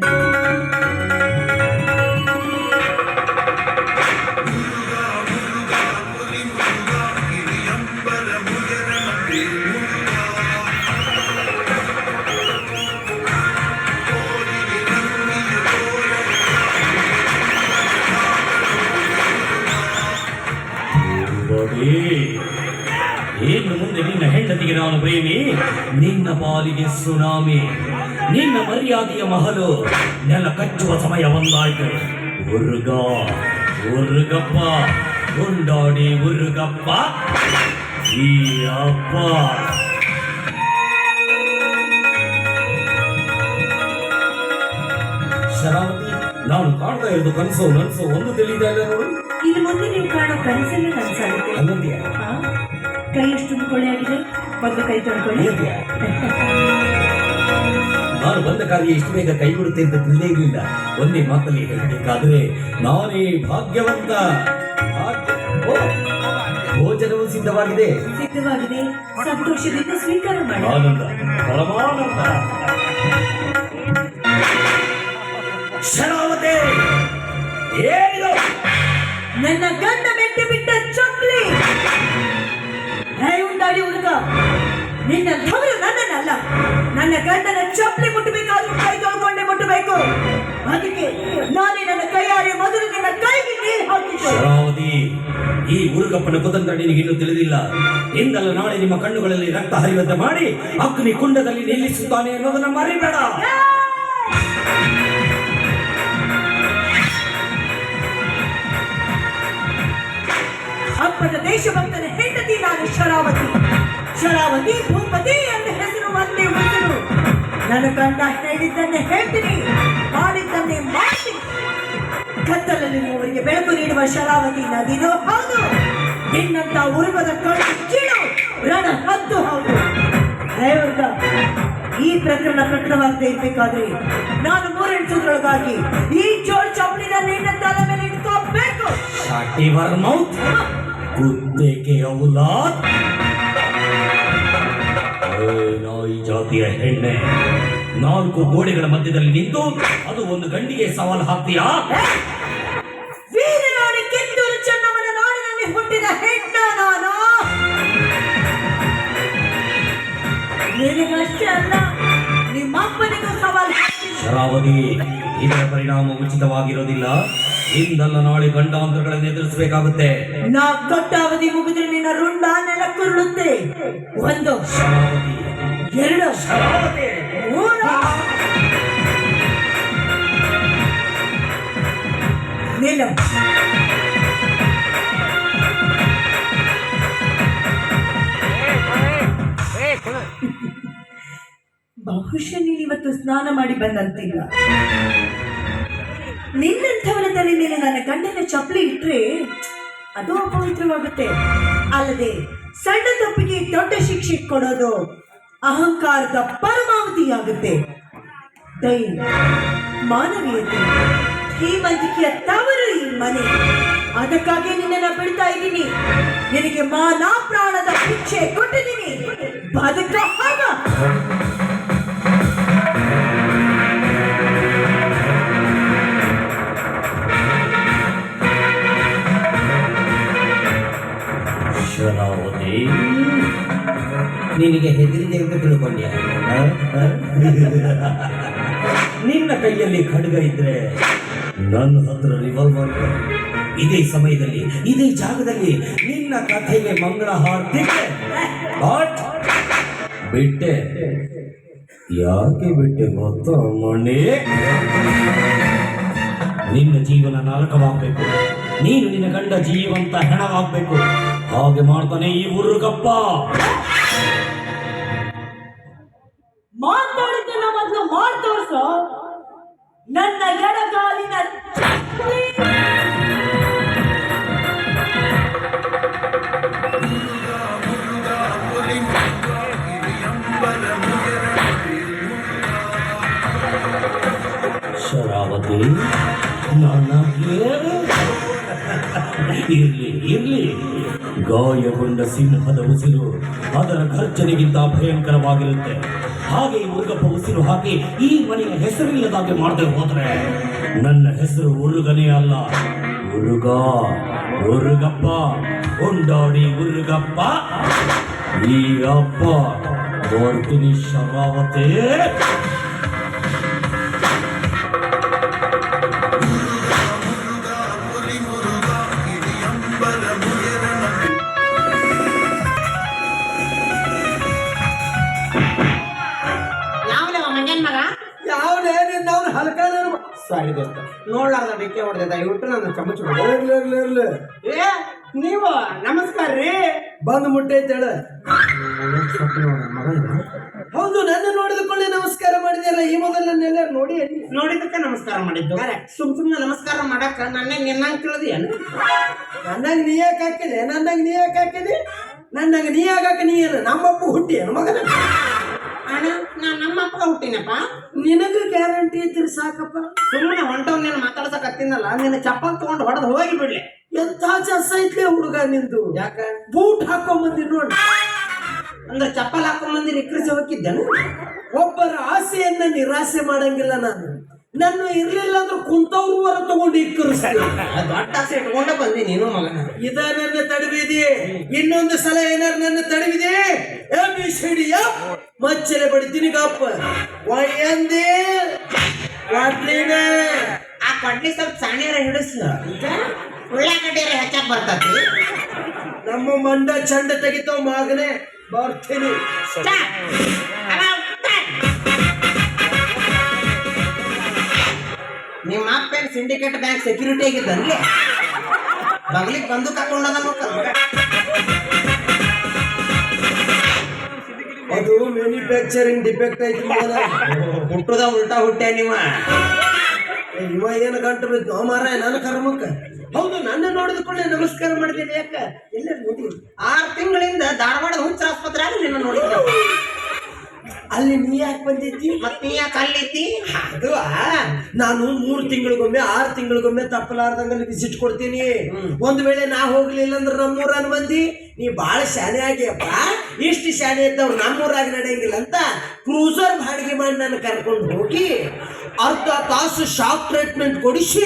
Speaker 4: ಇನ್ನು ಮುಂದೆ ನಿನ್ನ ಹೆಂಡತಿಗೆ ನಾನು ಪ್ರೇಮಿ, ನಿನ್ನ ಪಾಲಿಗೆ ಸುನಾಮಿ, ನಿನ್ನ ಮರ್ಯಾದೆಯ ಮಹಲು ನೆಲ ಕಚ್ಚುವ ಸಮಯ ಒಂದಾಯ್ತು. ಉರುಗ ಉರುಗಪ್ಪ ಉಂಡಾಡಿ ಉರುಗಪ್ಪ ಈ ಅಪ್ಪ. ಶರಾವತಿ, ನಾನು ಕಾಣ್ತಾ ಇರೋದು ಕನಸು ನನಸು ಒಂದು ತಿಳಿದ ನೋಡು.
Speaker 2: ಇನ್ನು ಮುಂದೆ ನೀವು ಕಾಣೋ ಕನಸಲ್ಲೇ ನನಸಾಗುತ್ತೆ.
Speaker 4: ಅನ್ನೋದ್ಯಾ?
Speaker 2: ಕೈ ಎಷ್ಟು ಕೊಳೆ ಆಗಿದೆ, ಮೊದಲು ಕೈ ತೊಳ್ಕೊಳ್ಳಿ.
Speaker 4: ನಾನು ಬಂದ ಕಾರ್ಯ ಇಷ್ಟು ಬೇಗ ಕೈಗೊಡುತ್ತೆ ಅಂತ ತಿಳಿದೇ ಇರಲಿಲ್ಲ. ಒಂದೇ ಮಾತಲ್ಲಿ ಹೇಳಬೇಕಾದ್ರೆ ನಾನೇ ಭಾಗ್ಯವಂತ. ಭೋಜನವು ಸಿದ್ಧವಾಗಿದೆ.
Speaker 2: ಸಿದ್ಧವಾಗಿದೆ, ಸಂತೋಷದಿಂದ ಸ್ವೀಕಾರ ಮಾಡಿ.
Speaker 4: ಆನಂದ, ಪರಮಾನಂದ. ಶರಾವತಿ, ಏನಿದು?
Speaker 2: ನನ್ನ ಗಂಡ ಮೆಟ್ಟಿ ಬಿಟ್ಟ ಚಪ್ಪಲಿ. ಹೇ ಉಂಡಾಡಿ ಹುಡುಗ, ನಿನ್ನ ಧವರು ನನ್ನನ್ನಲ್ಲ, ನನ್ನ ಗಂಡನ ಚಪ್ಪಲಿ ಮುಟ್ಟಬೇಕಾದ್ರೂ ಕೈ ತೊಳ್ಕೊಂಡೆ ಮುಟ್ಟಬೇಕು. ಅದಕ್ಕೆ ನಾನೇ ನನ್ನ ಕೈಯಾರೆ ಮೊದಲು ನಿನ್ನ ಕೈಗೆ ನೀರು ಹಾಕಿದ್ದು.
Speaker 4: ಶರಾವತಿ, ಈ ಉರುಗಪ್ಪನ ಕುತಂತ್ರ ನಿನಗೆ ಇನ್ನೂ ತಿಳಿದಿಲ್ಲ. ಇಂದಲ್ಲ ನಾಳೆ ನಿಮ್ಮ ಕಣ್ಣುಗಳಲ್ಲಿ ರಕ್ತ ಹರಿಯುವಂತೆ ಮಾಡಿ ಅಗ್ನಿ ಕುಂಡದಲ್ಲಿ ನಿಲ್ಲಿಸುತ್ತಾನೆ ಅನ್ನೋದನ್ನ ಮರಿಬೇಡ.
Speaker 2: ಅಪ್ಪನ ದೇಶಭಕ್ತನ ಹೆಂಡತಿ ನಾನು ಶರಾವತಿ. ಶರಾವತಿ ಭೂಪತಿ ಎಂದು ಹೆಸರು ಒಂದೇ ಹೆಸರು. ನನ್ನ ಗಂಡ ಹೇಳಿದ್ದನ್ನೇ ಹೇಳ್ತೀನಿ, ಮಾಡಿದ್ದನ್ನೇ ಮಾಡ್ತೀನಿ. ಕತ್ತಲಲ್ಲಿರುವವರಿಗೆ ಬೆಳಕು ನೀಡುವ ಶರಾವತಿ ನದಿನೂ ಹೌದು, ನಿನ್ನಂತ ಉರುಗದ ಕಣ್ಣು ಕೀಳು ರಣ ಹದ್ದು ಹೌದು. ಡ್ರೈವರ್ಗ ಈ ಪ್ರಕರಣವಾಗದೆ ಇರ್ಬೇಕಾದ್ರೆ ನಾನು 3 ನಿಮಿಷದೊಳಗಾಗಿ ಈ ಜೋಡ್ ಚಪ್ಪಲಿನ ನಿನ್ನ ತಲೆ ಮೇಲೆ ಇಟ್ಕೋಬೇಕು.
Speaker 4: ಶಾಟಿವರ್ ಮೌತ್ ಕುತ್ತೇಕೆ ಔಲಾದ್. ನಾಯಿ ಜಾತಿಯ ಹೆಣ್ಣೆ, 4 ಗೋಡೆಗಳ ಮಧ್ಯದಲ್ಲಿ ನಿಂತು ಅದು ಒಂದು ಗಂಡಿಗೆ ಸವಾಲು ಹಾಕ್ತೀಯಾ?
Speaker 2: ವೀರನಾಡಿ ಕಿತ್ತೂರು ಚೆನ್ನಮ್ಮನ ನಾಡಿನಲ್ಲಿ ಹುಟ್ಟಿದ ಹೆಣ್ಣ ನಾನು. ನಿನಗಷ್ಟೇ ಅಲ್ಲ, ನಿಮ್ಮ ಅಪ್ಪನಿಗೂ ಸವಾಲು ಹಾಕ್ತೀನಿ.
Speaker 4: ಶರಾವತಿ, ಇದರ ಪರಿಣಾಮ ಉಚಿತವಾಗಿರೋದಿಲ್ಲ. ಇಂದಲ್ಲ ನಾಳೆ ಗಂಡಾಂತರಗಳನ್ನು ಎದುರಿಸಬೇಕಾಗುತ್ತೆ.
Speaker 2: ನಾ ಕೊಟ್ಟಾವಧಿ ಮುಗಿದ್ರೆ ನಿನ್ನ ರುಂಡ ನೆಲಕ್ಕುರುಳುತ್ತೆ. 1
Speaker 4: ಶರಾವತಿ,
Speaker 2: 2
Speaker 4: ಶರಾವತಿ,
Speaker 2: 3 ನಿಲ್ಲ. ಬಹುಶಃ ನೀನಿವತ್ತು ಸ್ನಾನ ಮಾಡಿ ಬಂದಂತಿಲ್ಲ. ನಿನ್ನಂಥವರ ತಲೆ ಮೇಲೆ ನನ್ನ ಗಂಡನ ಚಪ್ಪಲಿ ಇಟ್ರೆ ಅದು ಅಪವಿತ್ರವಾಗುತ್ತೆ. ಅಲ್ಲದೆ ಸಣ್ಣ ತಪ್ಪಿಗೆ ದೊಡ್ಡ ಶಿಕ್ಷೆ ಕೊಡೋದು ಅಹಂಕಾರದ ಪರಮಾವಧಿಯಾಗುತ್ತೆ. ದೈವ, ಮಾನವೀಯತೆ, ಶ್ರೀಮಂತಿಕೆಯ ತವರು ಈ ಮನೆ. ಅದಕ್ಕಾಗಿ ನಿನ್ನನ್ನು ಬಿಡ್ತಾ ಇದ್ದೀನಿ. ನಿನಗೆ ಮಾನ ಪ್ರಾಣದ ಶಿಕ್ಷೆ ಕೊಟ್ಟಿದ್ದೀನಿ. ಬದುಕ ಹಾಗ.
Speaker 4: ಶರಾವತಿ, ನಿನಗೆ ಹೆದರಿದೆ ಅಂತ ತಿಳ್ಕೊಂಡ್ಯ? ನಿನ್ನ ಕೈಯಲ್ಲಿ ಖಡ್ಗ ಇದ್ರೆ ನನ್ನ ಹತ್ರ ರಿವಾಲ್ವರ್. ಇದೇ ಸಮಯದಲ್ಲಿ ಇದೇ ಜಾಗದಲ್ಲಿ ನಿನ್ನ ಕಥೆಗೆ ಮಂಗಳ ಹಾಡ್ತಿದ್ದೆ. ಬಟ್ ಬಿಟ್ಟೆ. ಯಾಕೆ ಬಿಟ್ಟೆ ಗೊತ್ತಾ ಮಣ್ಣೆ? ನಿನ್ನ ಜೀವನ ನರಕವಾಗಬೇಕು, ನೀನು ನಿನ್ನ ಗಂಡ ಜೀವಂತ ಹೆಣವಾಗಬೇಕು. ಹಾಗೆ ಮಾಡ್ತಾನೆ ಈ ಉರುಗಪ್ಪ.
Speaker 2: ಮಾತಾಡಿದ್ದನ್ನ ಮೊದಲು ಮಾಡಿ ತೋರಿಸು. ನನ್ನ ಎಡಗಾಲಿನ
Speaker 4: ಶರಾವತಿ, ಇರ್ಲಿ. ಗಾಯಗೊಂಡ ಸಿಂಹದ ಉಸಿರು ಅದರ ಘರ್ಜನೆಗಿಂತ ಭಯಂಕರವಾಗಿರುತ್ತೆ. ಹಾಗೆ ಈ ಉರುಗಪ್ಪ ಉಸಿರು ಹಾಕಿ ಈ ಮನೆಯ ಹೆಸರಿಲ್ಲದಾಗೆ ಮಾಡದೆ ಹೋದ್ರೆ ನನ್ನ ಹೆಸರು ಉರುಗನೇ ಅಲ್ಲ, ಉರುಗಪ್ಪ. ಉಂಡಾಡಿ ಉರುಗಪ್ಪ ಈ ಅಪ್ಪ. ಬರ್ತೀನಿ ಶರಾವತಿ.
Speaker 5: ಸಾರಿ ದೋಸ್ತ, ನೋಡ್ಲಾರ್ದ ಡಿಕ್ಕೆ ಹೊಡೆದ ದಯವಿಟ್ಟು ನನ್ನ ಚಮಚ
Speaker 1: ಇರ್ಲಿ.
Speaker 5: ಏ ನೀವು ನಮಸ್ಕಾರ ರೀ.
Speaker 1: ಬಂದು ಮುಟ್ಟೈತೆ ಹೇಳ.
Speaker 5: ಹೌದು, ನನ್ನ ನೋಡಿದುಕೊಳ್ಳಿ ನಮಸ್ಕಾರ ಮಾಡಿದೆಯಲ್ಲ. ಈ ಮೊದಲು ನನ್ನೆಲ್ಲ ನೋಡಿದಕ್ಕೆ ನಮಸ್ಕಾರ ಮಾಡಿದ್ದು. ಸುಮ್ನೆ ನಮಸ್ಕಾರ ಮಾಡಕ್ಕ ನನ್ನ ನಿನ್ನಂಗ್ ತಿಳಿದೇನು? ನನ್ನಂಗ್ ನೀ ಯಾಕೆ ಹಾಕಿದೆ? ನನ್ನಂಗ್ ನೀ ಯಾಕೆ ನೀ ಏನು ನಮ್ಮಪ್ಪ ಹುಟ್ಟಿ ಏನು ಮಗನ? ಅಣ್ಣ, ನಾ ನಮ್ಮಪ್ಪ ಹುಟ್ಟಿನಪ್ಪ. ನಿನಗೂ ಗ್ಯಾರಂಟಿ ಇದ್ರೆ ಸಾಕಪ್ಪ. ಸುಮ್ಮನೆ ಹೊಂಟವ್ ನೀನು ಮಾತಾಡ್ಸಕತ್ತಿನಲ್ಲ, ನಿನ್ನ ಚಪ್ಪಲ್ ತಗೊಂಡು ಹೊಡೆದು ಹೋಗಿ ಬಿಡ್ಲಿ. ಎಂತ ಚಸ್ ಐತ್ಲೆ ಹುಡುಗ ನಿಂದು. ಯಾಕ ಬೂಟ್ ಹಾಕೊಂಬಂದಿ ನೋಡಿ. ಅಂದ್ರೆ ಚಪ್ಪಲ್ ಹಾಕೊಂಬಂದಿ ಇಕ್ರಿಸಿ ಹೋಗಿದ್ದೇನು? ಒಬ್ಬರ ಆಸೆಯನ್ನ ನಿರಾಸೆ ಮಾಡಂಗಿಲ್ಲ ನಾನು. ನನ್ನ ಇರ್ಲಿಲ್ಲ ಅಂದ್ರೆ ಕುಂತವ್ರ ತಗೊಂಡು ಇಕ್ಕರಿಸ್ತೀನಿ. ದೊಡ್ಡ ಆಸೆ ಇಟ್ಕೊಂಡ ಬಂದಿ ನೀನು ಮಗನ. ಇದ ನನ್ನ ತಡವಿದೆ. ಇನ್ನೊಂದು ಸಲ ಏನಾರು ನನ್ನ ತಡವಿದೆ ಮಚ್ಚಲೆ ಬಡಿತೀನಿ ಗಪ್ಪ. ಒಯ್ಯಂದೆ ಕೊಡ್ಲಿನ ಆ ಕೊಡ್ಲಿ ಸ್ವಲ್ಪ ಸಾಣಿಯರ ಹಿಡಿಸ್. ಉಳ್ಳಾಗಡ್ಡಿಯರ ಹೆಚ್ಚಾಕ್ ಬರ್ತತಿ. ನಮ್ಮ ಮಂಡ ಚಂಡ ತೆಗಿತಾವ ಮಗನೇ, ಬರ್ತೀನಿ.
Speaker 7: ನಿಮ್ಮ ಅಪ್ಪ ಸಿಂಡಿಕೇಟ್ ಬ್ಯಾಂಕ್ ಸೆಕ್ಯೂರಿಟಿ ಆಗಿದ್ದನ್ರಿ, ಬಗ್ಲಿಗೆ ಬಂದು ಹಾಕೊಂಡದ
Speaker 5: ಅದು ಮ್ಯಾನುಫ್ಯಾಕ್ಚರಿಂಗ್ ಡಿಫೆಕ್ಟ್ ಐತಿ ಮಗನ.
Speaker 7: ಹುಟ್ಟುದ ಉಲ್ಟಾ ಹುಟ್ಟ್ಯಾ ನಿಮ್ಮ.
Speaker 5: ಇವ ಏನು ಗಂಟು ಬಿದ್ದು ಮಾರ ನನ್ನ ಕರ್ಮಕ್ಕ. ಹೌದು, ನನ್ನ ನೋಡಿದ ಕೂಡಲೇ ನಮಸ್ಕಾರ ಮಾಡ್ತೀನಿ. ಯಾಕ ಎಲ್ಲ ನೋಡಿ
Speaker 7: 6 ತಿಂಗಳಿಂದ ಧಾರವಾಡದ ಹುಚ್ಚ ಆಸ್ಪತ್ರೆ ಆಗಿ ನಿನ್ನ ನೋಡಿದ್ದೆ.
Speaker 5: ಅಲ್ಲಿ ನೀ ಯಾಕೆ ಬಂದಿದ್ದಿ?
Speaker 7: ಮತ್ ನೀ ಯಾಕೆ ಅಲ್ಲಿದ್ದಿ?
Speaker 5: ಅದು ನಾನು 3 ತಿಂಗಳಿಗೊಮ್ಮೆ 6 ತಿಂಗಳಿಗೊಮ್ಮೆ ತಪ್ಪಲಾರ್ದಂಗಲ್ಲಿ ವಿಸಿಟ್ ಕೊಡ್ತೀನಿ. ಒಂದ್ ವೇಳೆ ನಾ ಹೋಗ್ಲಿಲ್ಲ ಅಂದ್ರೆ ನಮ್ಮೂರನ್ ಮಂದಿ ನೀ ಬಾಳ ಶಾನೆ ಆಗ್ಯಪ್ಪ, ಇಷ್ಟು ಶಾನೆ ಇದ್ದವ್ರು ನಮ್ಮೂರಾಗ ನಡೆಯಂಗಿಲ್ಲ ಅಂತ ಕ್ರೂಸರ್ ಬಾಡಿಗೆ ಮಾಡಿ ನಾನು ಕರ್ಕೊಂಡು ಹೋಗಿ ಅರ್ಧ ತಾಸು ಶಾಕ್ ಟ್ರೀಟ್ಮೆಂಟ್ ಕೊಡಿಸಿ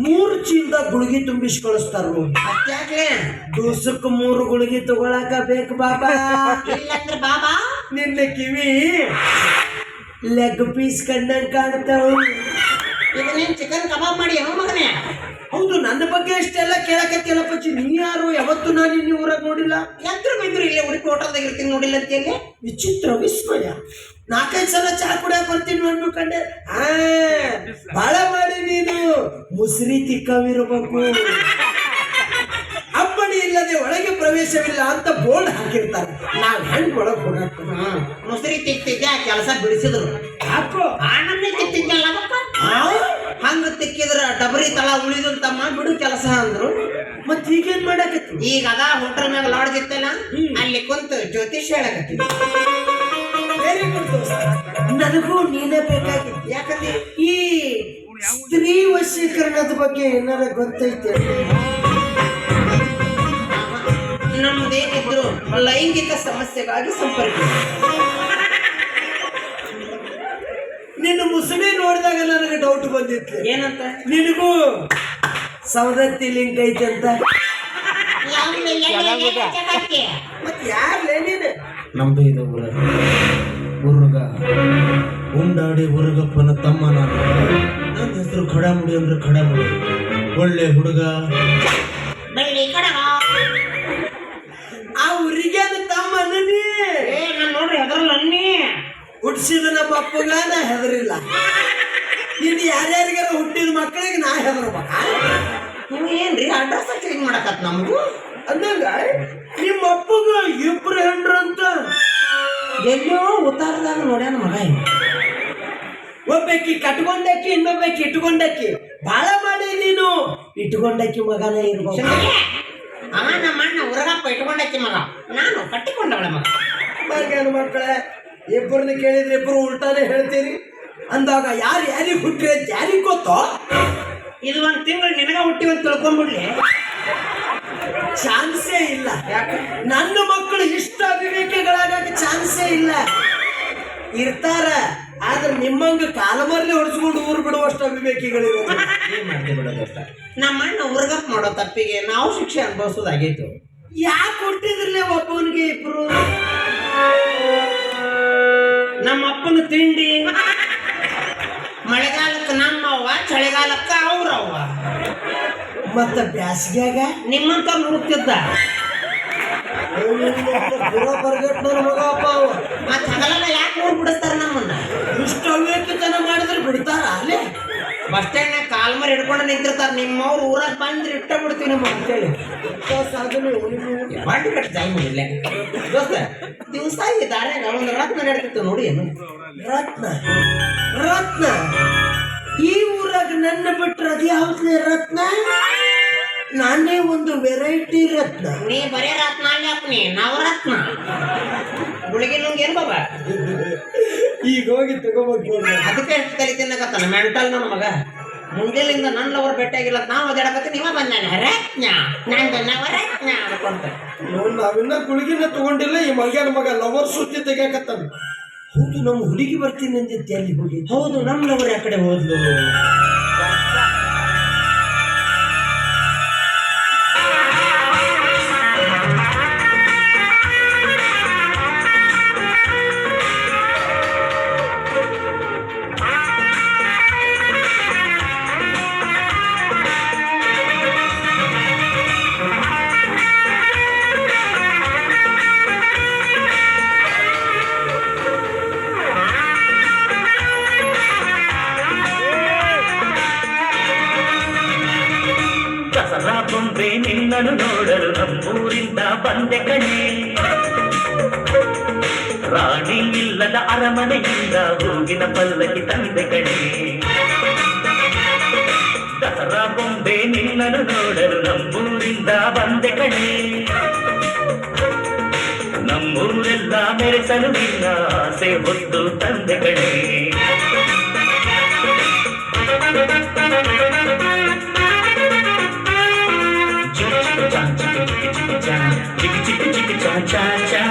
Speaker 5: 3 ಚೀಲದ ಗುಳಿಗೆ ತುಂಬಿಸಿ ಕಳಿಸ್ತಾರ.
Speaker 7: ಅತ್ಯಾಗ್ಲೇ
Speaker 5: ದಿವ್ಸಕ್ಕೆ 3 ಗುಳಿಗೆ ತಗೊಳಕ ಬೇಕು ಬಾಬಾ.
Speaker 7: ಇಲ್ಲಂದ್ರೆ ಬಾಬಾ
Speaker 5: ನಿನ್ನ ಕಿವಿ ಲೆಗ್ ಪೀಸ್ ಕಂಡಂಗ್ ಕಾಣ್ತಾವ.
Speaker 7: ಇದು ನೀನ್ ಚಿಕನ್ ಕಬಾಬ್ ಮಾಡಿ ಏನೋ ಮಗನೇ.
Speaker 5: ಹೌದು, ನನ್ನ ಬಗ್ಗೆ ಇಷ್ಟೆಲ್ಲ ಕೇಳಕತ್ತಿಲ್ಲ ಪಚ್ಚಿ. ನೀ ಯಾರು? ಯಾವತ್ತು ನಾನು ನಿನ್ನ ಊರಾಗ ನೋಡಿಲ್ಲ.
Speaker 7: ಎದ್ರು ಬಿದ್ರು ಇಲ್ಲೇ ಉಡುಪಿ ಹೋಟೆಲ್ದಾಗ ಇರ್ತೀನಿ, ನೋಡಿಲ್ಲ ಅಂತೇಳಿ.
Speaker 5: ವಿಚಿತ್ರ ವಿಸ್ಮಯ. 4-5 ಸಲ ಚಾ ಕುಡಿಯಾಕ ಬರ್ತೀನಿ ನೋಡ್ಬೇಕು ಕಂಡೆ. ಬಾಳ ಮಾಡಿ ನೀನು ಮುಸ್ರಿ ತಿಕ್ಕವಿರ್ಬೇಕು. ಅಪ್ಪಣೆ ಇಲ್ಲದೆ ಒಳಗೆ ಪ್ರವೇಶವಿಲ್ಲ ಅಂತ ಬೋರ್ಡ್ ಹಾಕಿರ್ತಾರೆ. ನಾವ್ ಹೆಂಗ್ ಒಳಗ್ ಹೋಗಕ್ಕ?
Speaker 7: ಮುಸ್ರಿ ತಿಕ್ತಿದ್ದೆ, ಆ ಕೆಲಸ ಬಿಡಿಸಿದ್ರು.
Speaker 5: ಹಾಕೋ
Speaker 7: ಆನಂದೇ ತಿಕ್ತಿದ್ದಲ್ಲ ಹಂಗ ತಿಕ್ಕಿದ್ರ ಡಬರಿ ತಳ ಉಳಿದಂತಮ್ಮ ಬಿಡು ಕೆಲಸ ಅಂದ್ರು.
Speaker 5: ಮತ್ ಈಗೇನ್ ಮಾಡಾಕತ್ತಿ?
Speaker 7: ಈಗ ಅದ ಹೋಟೆಲ್ ಮ್ಯಾಗ ಲಾಡ್ಜ್ ಇತ್ತಲ್ಲ, ಅಲ್ಲಿ ಕುಂತು ಜ್ಯೋತಿಷ್ ಹೇಳಕತ್ತೀವಿ.
Speaker 5: ನನಗೂ ನೀನೇ ಬೇಕಾಗಿತ್ತು.
Speaker 7: ಯಾಕಂದ್ರೆ
Speaker 5: ಈ ಸ್ತ್ರೀ ವಶೀಕರಣದ ಬಗ್ಗೆ ಏನಾರ ಗೊತ್ತೈತೆ?
Speaker 7: ನಮ್ದೇನಿದ್ರು ಲೈಂಗಿಕ ಸಮಸ್ಯೆಗಾಗಿ ಸಂಪರ್ಕ.
Speaker 5: ನಿನ್ನ ಮುಸುಳಿ ನೋಡಿದಾಗ ನನಗೆ ಡೌಟ್ ಬಂದಿತ್ತು.
Speaker 7: ಏನಂತ?
Speaker 5: ನಿನಗೂ ಸವದತ್ತಿ ಲಿಂಕ್ ಐತೆ ಅಂತ. ಮತ್ ಯಾರ್ಲೇ ನೀನು?
Speaker 3: ನಮ್ದು ಇದು ಉರ್ಗ ಉಂಡಾಡಿ ಉರುಗಪ್ಪನ ತಮ್ಮ ನಾನು. ನನ್ನ ಹೆಸರು ಖಡಾಮುಡಿ ಅಂದ್ರೆ ಖಡಾಮುಡಿ. ಒಳ್ಳೆ ಹುಡುಗ.
Speaker 5: ಆ ಊರಿಗೆ ತಮ್ಮ ನೀ
Speaker 7: ನಾನು ನೋಡ್ರಿ ಅದ್ರಲ್ಲ ಅನ್ನಿ
Speaker 5: ಹುಟ್ಟಿಸಿದ ನಮ್ಮ ಅಪ್ಪಗ ನಾ ಹೆದರಿಲ್ಲ. ನೀನು ಯಾರ್ಯಾರಿಗಾರ ಹುಟ್ಟಿದ ಮಕ್ಕಳಿಗೆ ನಾ ಹೆದರ್ಬೇಕ?
Speaker 7: ನೀವು ಏನ್ರಿ ಅಡ್ರೆಸ್ ಚೇಂಜ್ ಮಾಡಕತ್ ನಮ್ದು
Speaker 5: ಅಂದಂಗ ನಿಮ್ಮ ಅಪ್ಪಗ 2 ಹೆಂಡ್ರಂತ
Speaker 7: ಎಲ್ಲೋ ಉತ್ತಾರದಾಗ ನೋಡ್ಯಾನ ಮಗ.
Speaker 5: ಒಬ್ಬಾಕಿ ಕಟ್ಕೊಂಡಕ್ಕಿ, ಇನ್ನೊಬ್ಬಾಕಿ ಇಟ್ಕೊಂಡಕ್ಕಿ. ಬಾಳ ಮಾಡಿ ನೀನು ಇಟ್ಕೊಂಡಕ್ಕಿ ಮಗನೇ ಇರ್ಬೇಕು.
Speaker 7: ನಮ್ಮ ಅಣ್ಣ ಉರಗಪ್ಪ ಇಟ್ಕೊಂಡಕ್ಕಿ ಮಗ, ನಾನು ಕಟ್ಟಿಕೊಂಡವಳ ಮಗ.
Speaker 5: ಮಗನ ಮಕ್ಕಳೇ, ಇಬ್ಬರನ್ನ ಕೇಳಿದ್ರೆ ಇಬ್ಬರು ಉಲ್ಟಾನೆ ಹೇಳ್ತೀರಿ. ಅಂದಾಗ ಯಾರು ಯಾರಿಗೆ ಹುಟ್ಟಿ ಅಂತ ಯಾರಿಗೆ ಗೊತ್ತೋ?
Speaker 7: ಇದು 1 ತಿಂಗಳು ನಿನಗ ಹುಟ್ಟಿವಂತ ತಿಳ್ಕೊಂಡ್ಬಿಡ್ಲಿ.
Speaker 5: ಚಾನ್ಸೇ ಇಲ್ಲ. ನನ್ನ ಮಕ್ಕಳು ಇಷ್ಟ ಅವಿವೇಕಿಗಳಾಗಕ್ಕೆ ಚಾನ್ಸೇ ಇಲ್ಲ. ಇರ್ತಾರ, ಆದ್ರೆ ನಿಮ್ಮಂಗ ಕಾಲಮರ್ಲಿ ಹೊಡ್ಸ್ಕೊಂಡು ಊರು ಬಿಡುವಷ್ಟು ಅವಿವೇಕಿಗಳಿರೋ.
Speaker 3: ಏನ್ ಮಾಡ್ತೀವಿ ಬಿಡೋದಷ್ಟ.
Speaker 7: ನಮ್ಮ ಅಣ್ಣ ಉರ್ಗಪ್ಪ ಮಾಡೋ ತಪ್ಪಿಗೆ ನಾವು ಶಿಕ್ಷೆ ಅನುಭವಿಸೋದಾಗಿತ್ತು.
Speaker 5: ಯಾಕೆ ಹುಟ್ಟಿದ್ರಲ್ಲೇ ಒಬ್ಬವನಿಗೆ 2?
Speaker 7: ನಮ್ಮ ಅಪ್ಪನ ತಿಂಡಿ ಮಳೆಗಾಲಕ್ಕೆ ನಮ್ಮವ್ವ, ಚಳಿಗಾಲಕ್ಕ ಅವ್ರವ್ವ.
Speaker 5: ಮತ್ತ ಬ್ಯಾಸಿಗ್ಯಾಗ
Speaker 7: ನಿಮ್ಮಂತ ಹುಡುಕ್ತಿದ್ದ.
Speaker 5: ಮಗ ಅಪ್ಪ ಅವ.
Speaker 7: ಮತ್ ಹಗಲೆಲ್ಲ ಯಾಕೆ ಊರ್ ಬಿಡಿಸ್ತಾರ ನಮ್ಮನ್ನ?
Speaker 5: ಇಷ್ಟು ಅವಿವೇಕಿತನ ಮಾಡಿದ್ರೆ ಬಿಡ್ತಾರ? ಅಲ್ಲೇ
Speaker 7: ಬಸ್ ಸ್ಟ್ಯಾಂಡ್ನಾಗ ಕಾಲ್ಮರ್ ಹಿಡ್ಕೊಂಡು ನಿಂತಿರ್ತಾರ. ನಿಮ್ಮವ್ರು ಊರಾಗ ಬಂದ್ರೆ ಇಟ್ಟ ಬಿಡ್ತೀವಿ ನಮ್ಮ ಅಂತೇಳಿ
Speaker 5: ಸಾಧನೆ
Speaker 7: ಬಾಟಿ ಕಟ್ಟಿ ಜಾಯ್ ಮಾಡಿಲ್ಲ ದೋಸ್ತ. ದಿವಸ ಈ ದಾರ್ಯಾಗ ಒಂದು ರತ್ನ ನಡೀತಿತ್ತು ನೋಡಿ. ಏನು
Speaker 5: ರತ್ನ? ರತ್ನ ಈ ಊರಾಗ ನನ್ನ ಬಿಟ್ರೆ ಅದು ಯಾವ್ದೇ ರತ್ನ? ನಾನೇ ಒಂದು ವೆರೈಟಿ ರತ್ನ.
Speaker 7: ನೀ ಬರೇ ರತ್ನ ಅಲ್ಲಿ ಅಪ್ಪನಿ ನವರತ್ನ ಗುಳಿಗೆ ನುಂಗ್ ಏನ್ ಬಾಬಾ?
Speaker 5: ಈಗ ಹೋಗಿ ತಗೋಬೇಕು.
Speaker 7: ಅದಕ್ಕೆ ಎಷ್ಟು ತಲೆ ತಿನ್ನಕತ್ತಾನ ಮೆಂಟಲ್ ನನ್ನ ಮಗ. ಮುಂಜಾನಿಂದ ನನ್ನ ಲವರ್ ಭೇಟಿಯಾಗಿಲ್ಲ, ನಾವು ಓದಾಡಕತ್ತಿ ನೀವ ಬಂದಾನೆ ರತ್ನ ನಂದು ನವರತ್ನ ಅನ್ಕೊಂತ.
Speaker 5: ನಾವಿನ್ನ ಗುಳಿಗಿನ ತಗೊಂಡಿಲ್ಲ. ಈ ಮಗನ ಮಗ ಲವರ್ ಸುದ್ದಿ ತೆಗಿಯಾಕತ್ತಾನ. ಹೌದು, ನಮ್ಮ ಹುಡುಗಿ ಬರ್ತೀನಿ ಅಂದಿತ್ತು. ಎಲ್ಲಿ ಹೋಗಿ?
Speaker 7: ಹೌದು, ನಮ್ಮ ಲವರ್ ಆ ಕಡೆ ಹೋದ್ಲು.
Speaker 9: ನಿನ್ನನ್ನು ನೋಡಲು ನಮ್ಮೂರಿಂದ ಬಂದೆ ಕಣೆ. ರಾಣಿ ಇಲ್ಲದ ಅರಮನೆಯಿಂದ ಹೂವಿನ ಪಲ್ಲಕ್ಕಿ ತಂದೆ ಕಣೆ. ದಸರಾ ಬೊಂಬೆ ನಿನ್ನನ್ನು ನೋಡಲು ನಮ್ಮೂರಿಂದ ಬಂದೆ ಕಣೆ. ನಮ್ಮೂರೆಲ್ಲ ಮೆರೆಸಲು ನಿನ್ನ ಆಸೆ ಹೊತ್ತು ತಂದೆ ಕಣೆ. ಚಿಕ್ಕಿ ಚಿಕ್ಕಿ ಚಿಕ್ಕಿ ಚಾ ಚಾ ಚಾ.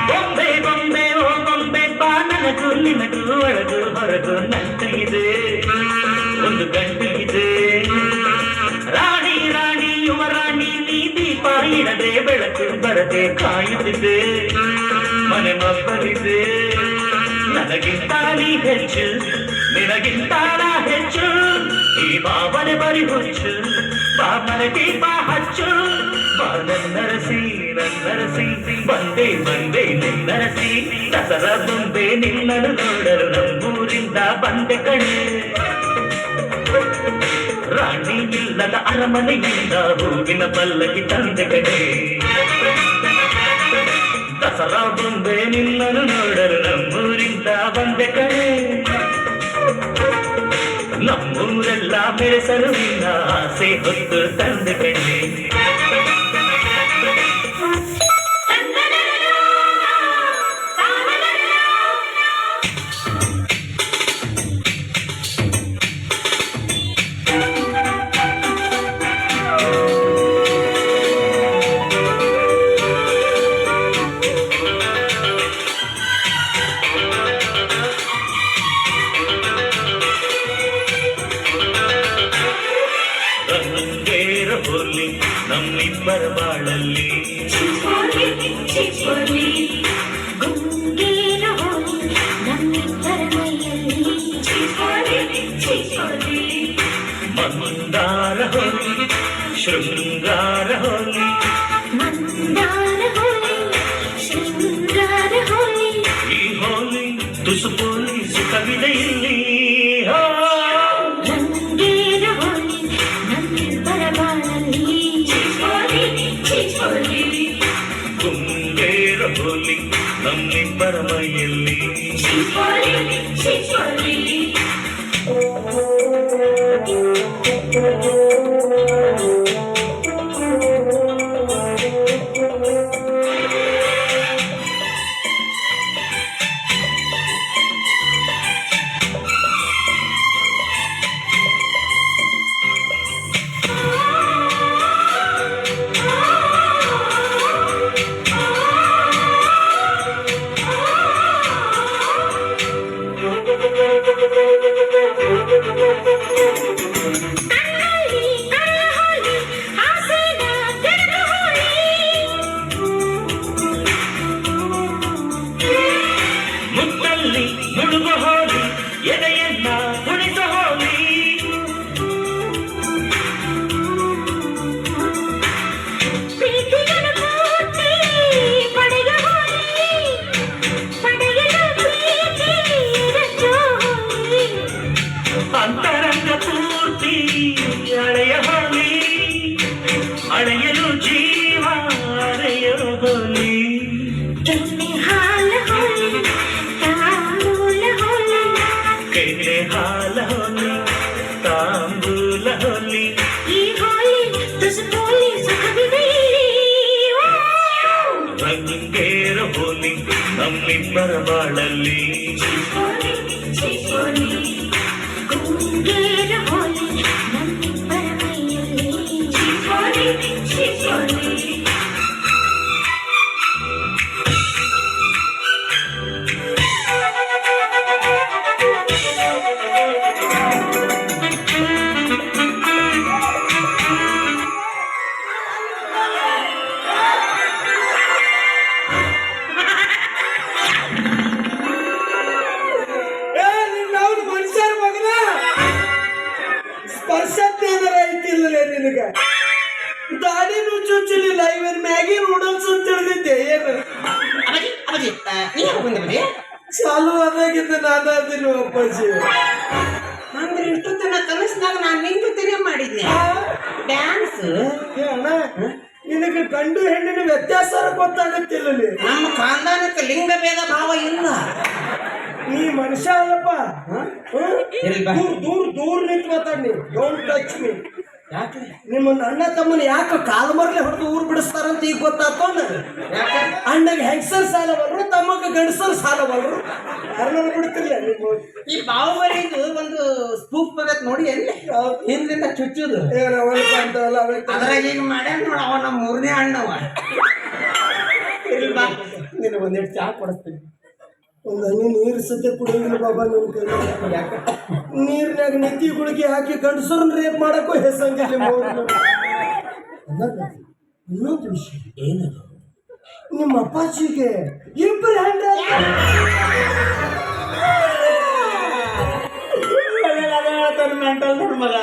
Speaker 9: ಬೊಂಬೆ ಬೊಂಬೆ ಓ ಬೊಂಬೆ ಬಾ ನನಗೂ ನಿನಗೂ ಒಳಗೂ ಹೊರಗೂ ನಂಟ ಇದೆ, ಒಂದು ಗಂಟು ಇದೆ. ರಾಣಿ ರಾಣಿ ಯುವರಾಣಿ ನೀ ದೀಪ ಇಡದೆ ಬೆಳಕು ಬರದೆ ಕಾಯುತ್ತಿದೆ. ಮನೆ ಮಬ್ಬಲಿದೆ, ನನಗಿಂತ ನೀ ಹೆಚ್ಚು, ನಿನಗಿಂತ ನಾ ಹೆಚ್ಚು. ಈ ಬಾಬನೆ ಬರಿ ಹುಚ್ಚು, ಬಾಬನೆ ದೀಪ ಹಚ್ಚು. ನನ್ನರಸಿ ನನ್ನರಸಿ ಬಂದೆ ಬಂದೆ ನಿನ್ನರಸಿ. ದಸರಾ ಬೊಂಬೆ ನಿನ್ನನ್ನು ನೋಡಲು ನಮ್ಮೂರಿಂದ ಬಂದೆ ಕಣೆ. ರಾಣಿ ಇಲ್ಲದ ಅರಮನೆಯಿಂದ ಹೂವಿನ ಪಲ್ಲಕ್ಕಿ ತಂದೆ ಕಣೆ. ದಸರಾ ಬೊಂಬೆ ನಿನ್ನನ್ನು ನೋಡಲು ನಮ್ಮೂರಿಂದ ಬಂದೆ ಕಣೆ. ನಮ್ಮೂರೆಲ್ಲ ಮೆರೆಸಲು ನಿನ್ನ ಆಸೆ ಹೊತ್ತು ತಂದೆ ಕಣೆ. ಹೋಲಿ ನಮ್ಮಿಬ್ಬರ ಬಾಳಲ್ಲಿ ಮಂದಾರ ಹೋಲಿ ಶೃಂಗಾರ ಹೋಲಿ. ಈ ಹೋಲಿ ತುಸು ಹೋಲಿ ಸುಖವಿದೆ ಇಲ್ಲಿ. ಗುಂಗೇರ ಹೋಲಿ ನಮ್ಮಿಬ್ಬರ ಮೈಯಲ್ಲಿ. ಮುತ್ತಲ್ಲಿ ಮುಳುಗು ಹೋಲಿ ಎದೆಯನ್ನ ಕುಣಿಸ ಹೋಲಿ. ಅಂತರಂಗ ಪೂರ್ತಿ ಅಳೆಯ ಹೋಲಿ, ಅಳೆಯಲು ಜೀವ ಅಳೆಯ ಹೋಲಿ. ಕೆನೆ ಹಾಲ ಹೋಲಿ ತಾಂಬೂಲ ಹೋಲಿ. ಈ ಹೋಲಿ ತುಸು ಹೋಲಿ ಸುಖವಿದೆ. ರಂಗೇರ ಹೋಲಿ ನಮ್ಮಿಬ್ಬರ ಬಾಳಲ್ಲಿ. ಗುಂಗೇರ ಹೋಲಿ ನಮ್ಮಿಬ್ಬರ ಮೈಯಲ್ಲಿ.
Speaker 5: ದಾಡಿನೂ ಚುಚ್ಚಲಿಲ್ಲ ಇವನ್ ಮ್ಯಾಗಿ ನೂಡಲ್ಸ್ ಅಂತ ತಿಳಿದಿದ್ದೆ ಏನು
Speaker 7: ನೀ ಯಾವಾಗ ಬಂದೆ ಬರೀ
Speaker 5: ಚಾಲು ಆದಾಗಿದ್ದ ನಾನಾದಿನ ಅಪ್ಪಾಜಿ
Speaker 7: ಅಂದ್ರೆ ಇಷ್ಟೊತ್ತಿನ ಕನಸಿನಾಗ ನಾನು ನಿನ್ ಜೊತೆನೇ ಮಾಡಿದ್ನೆ ಡ್ಯಾನ್ಸ್.
Speaker 5: ಏ ಅಣ್ಣ ನಿನಗೆ ಗಂಡು ಹೆಣ್ಣಿನ ವ್ಯತ್ಯಾಸ ಗೊತ್ತಾಗತ್ತಿಲ್ಲ ನೀ.
Speaker 7: ನಮ್ಮ ಖಾನದಾನಕ್ಕೆ ಲಿಂಗ ಭೇದ ಭಾವ ಇಲ್ಲ.
Speaker 5: ನೀ ಮನುಷ್ಯ ಅಲ್ಲಪ್ಪ. ದೂರ ದೂರ ದೂರ ನಿಂತು ಮಾತಾಡಿ. Don't touch me.
Speaker 7: ಯಾಕೆ
Speaker 5: ನಿಮ್ಮ ಅಣ್ಣ ತಮ್ಮನ ಯಾಕೆ ಕಾಲು ಮರಲೆ ಹೊಡೆದು ಊರು ಬಿಡಿಸ್ತಾರಂತ ಈಗ ಗೊತ್ತಾಗ್ತೋ ನನಗೆ.
Speaker 7: ಯಾಕೆ
Speaker 5: ಅಣ್ಣಗೆ ಹೆಂಗಸರ್ ಸಾಲವಲ್ರು, ತಮ್ಮಗ ಗಂಡಸರ್ ಸಾಲವಲ್ರು. ಯಾರನ್ನ ಬಿಡ್ತಿರ್ಲ ನೀವು.
Speaker 7: ಈ ಬಾಹುಬಲಿದು ಒಂದು ಸ್ಪೂಪ್ ಆಗತ್ ನೋಡಿ ಎಲ್ಲಿ ಹಿಂದಿಂದ ಚುಚ್ಚುದು
Speaker 5: ಅಂತವಲ್ಲ
Speaker 7: ಅದ್ರಾಗ ಈಗ ಮಾಡ್ಯಾನ ನೋಡ ಅವ ನಮ್ಮ ಮೂರನೇ ಅಣ್ಣವ.
Speaker 5: ಬಾ ನಿನ್ನ ಒಂದೆರಡು ಚಾ ಕೊಡಿಸ್ತೀನಿ. ಒಂದು ಹನಿ ನೀರು ಸದ್ಯ ಕುಡಿಯೋದಿಲ್ಲ ಬಾಬಾ ನಿನ್ ಕೈ. ಯಾಕೆ ನೀರಿನಾಗ ನೆತ್ತಿ ಗುಳಿಗೆ ಹಾಕಿ ಗಂಡಸರನ್ನ ರೇಪ್ ಮಾಡಕ್ಕೂ ಹೆಸಂಗಿಲ್ಲ. ಇನ್ನೊಂದು ವಿಷಯ
Speaker 7: ಏನದು?
Speaker 5: ನಿಮ್ಮ ಅಪ್ಪಾಜಿಗೆ ಇಬ್ಬರು ಹೆಂಡ
Speaker 8: ಮೆಂಟಲ್ ನೋಡ್ ಮಗ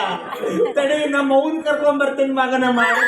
Speaker 8: ತಡಿ ನಮ್ಮ ಅವ್ನ್ ಕರ್ಕೊಂಡ್ ಬರ್ತೀನಿ ಮಗನ ಮಾಡಿ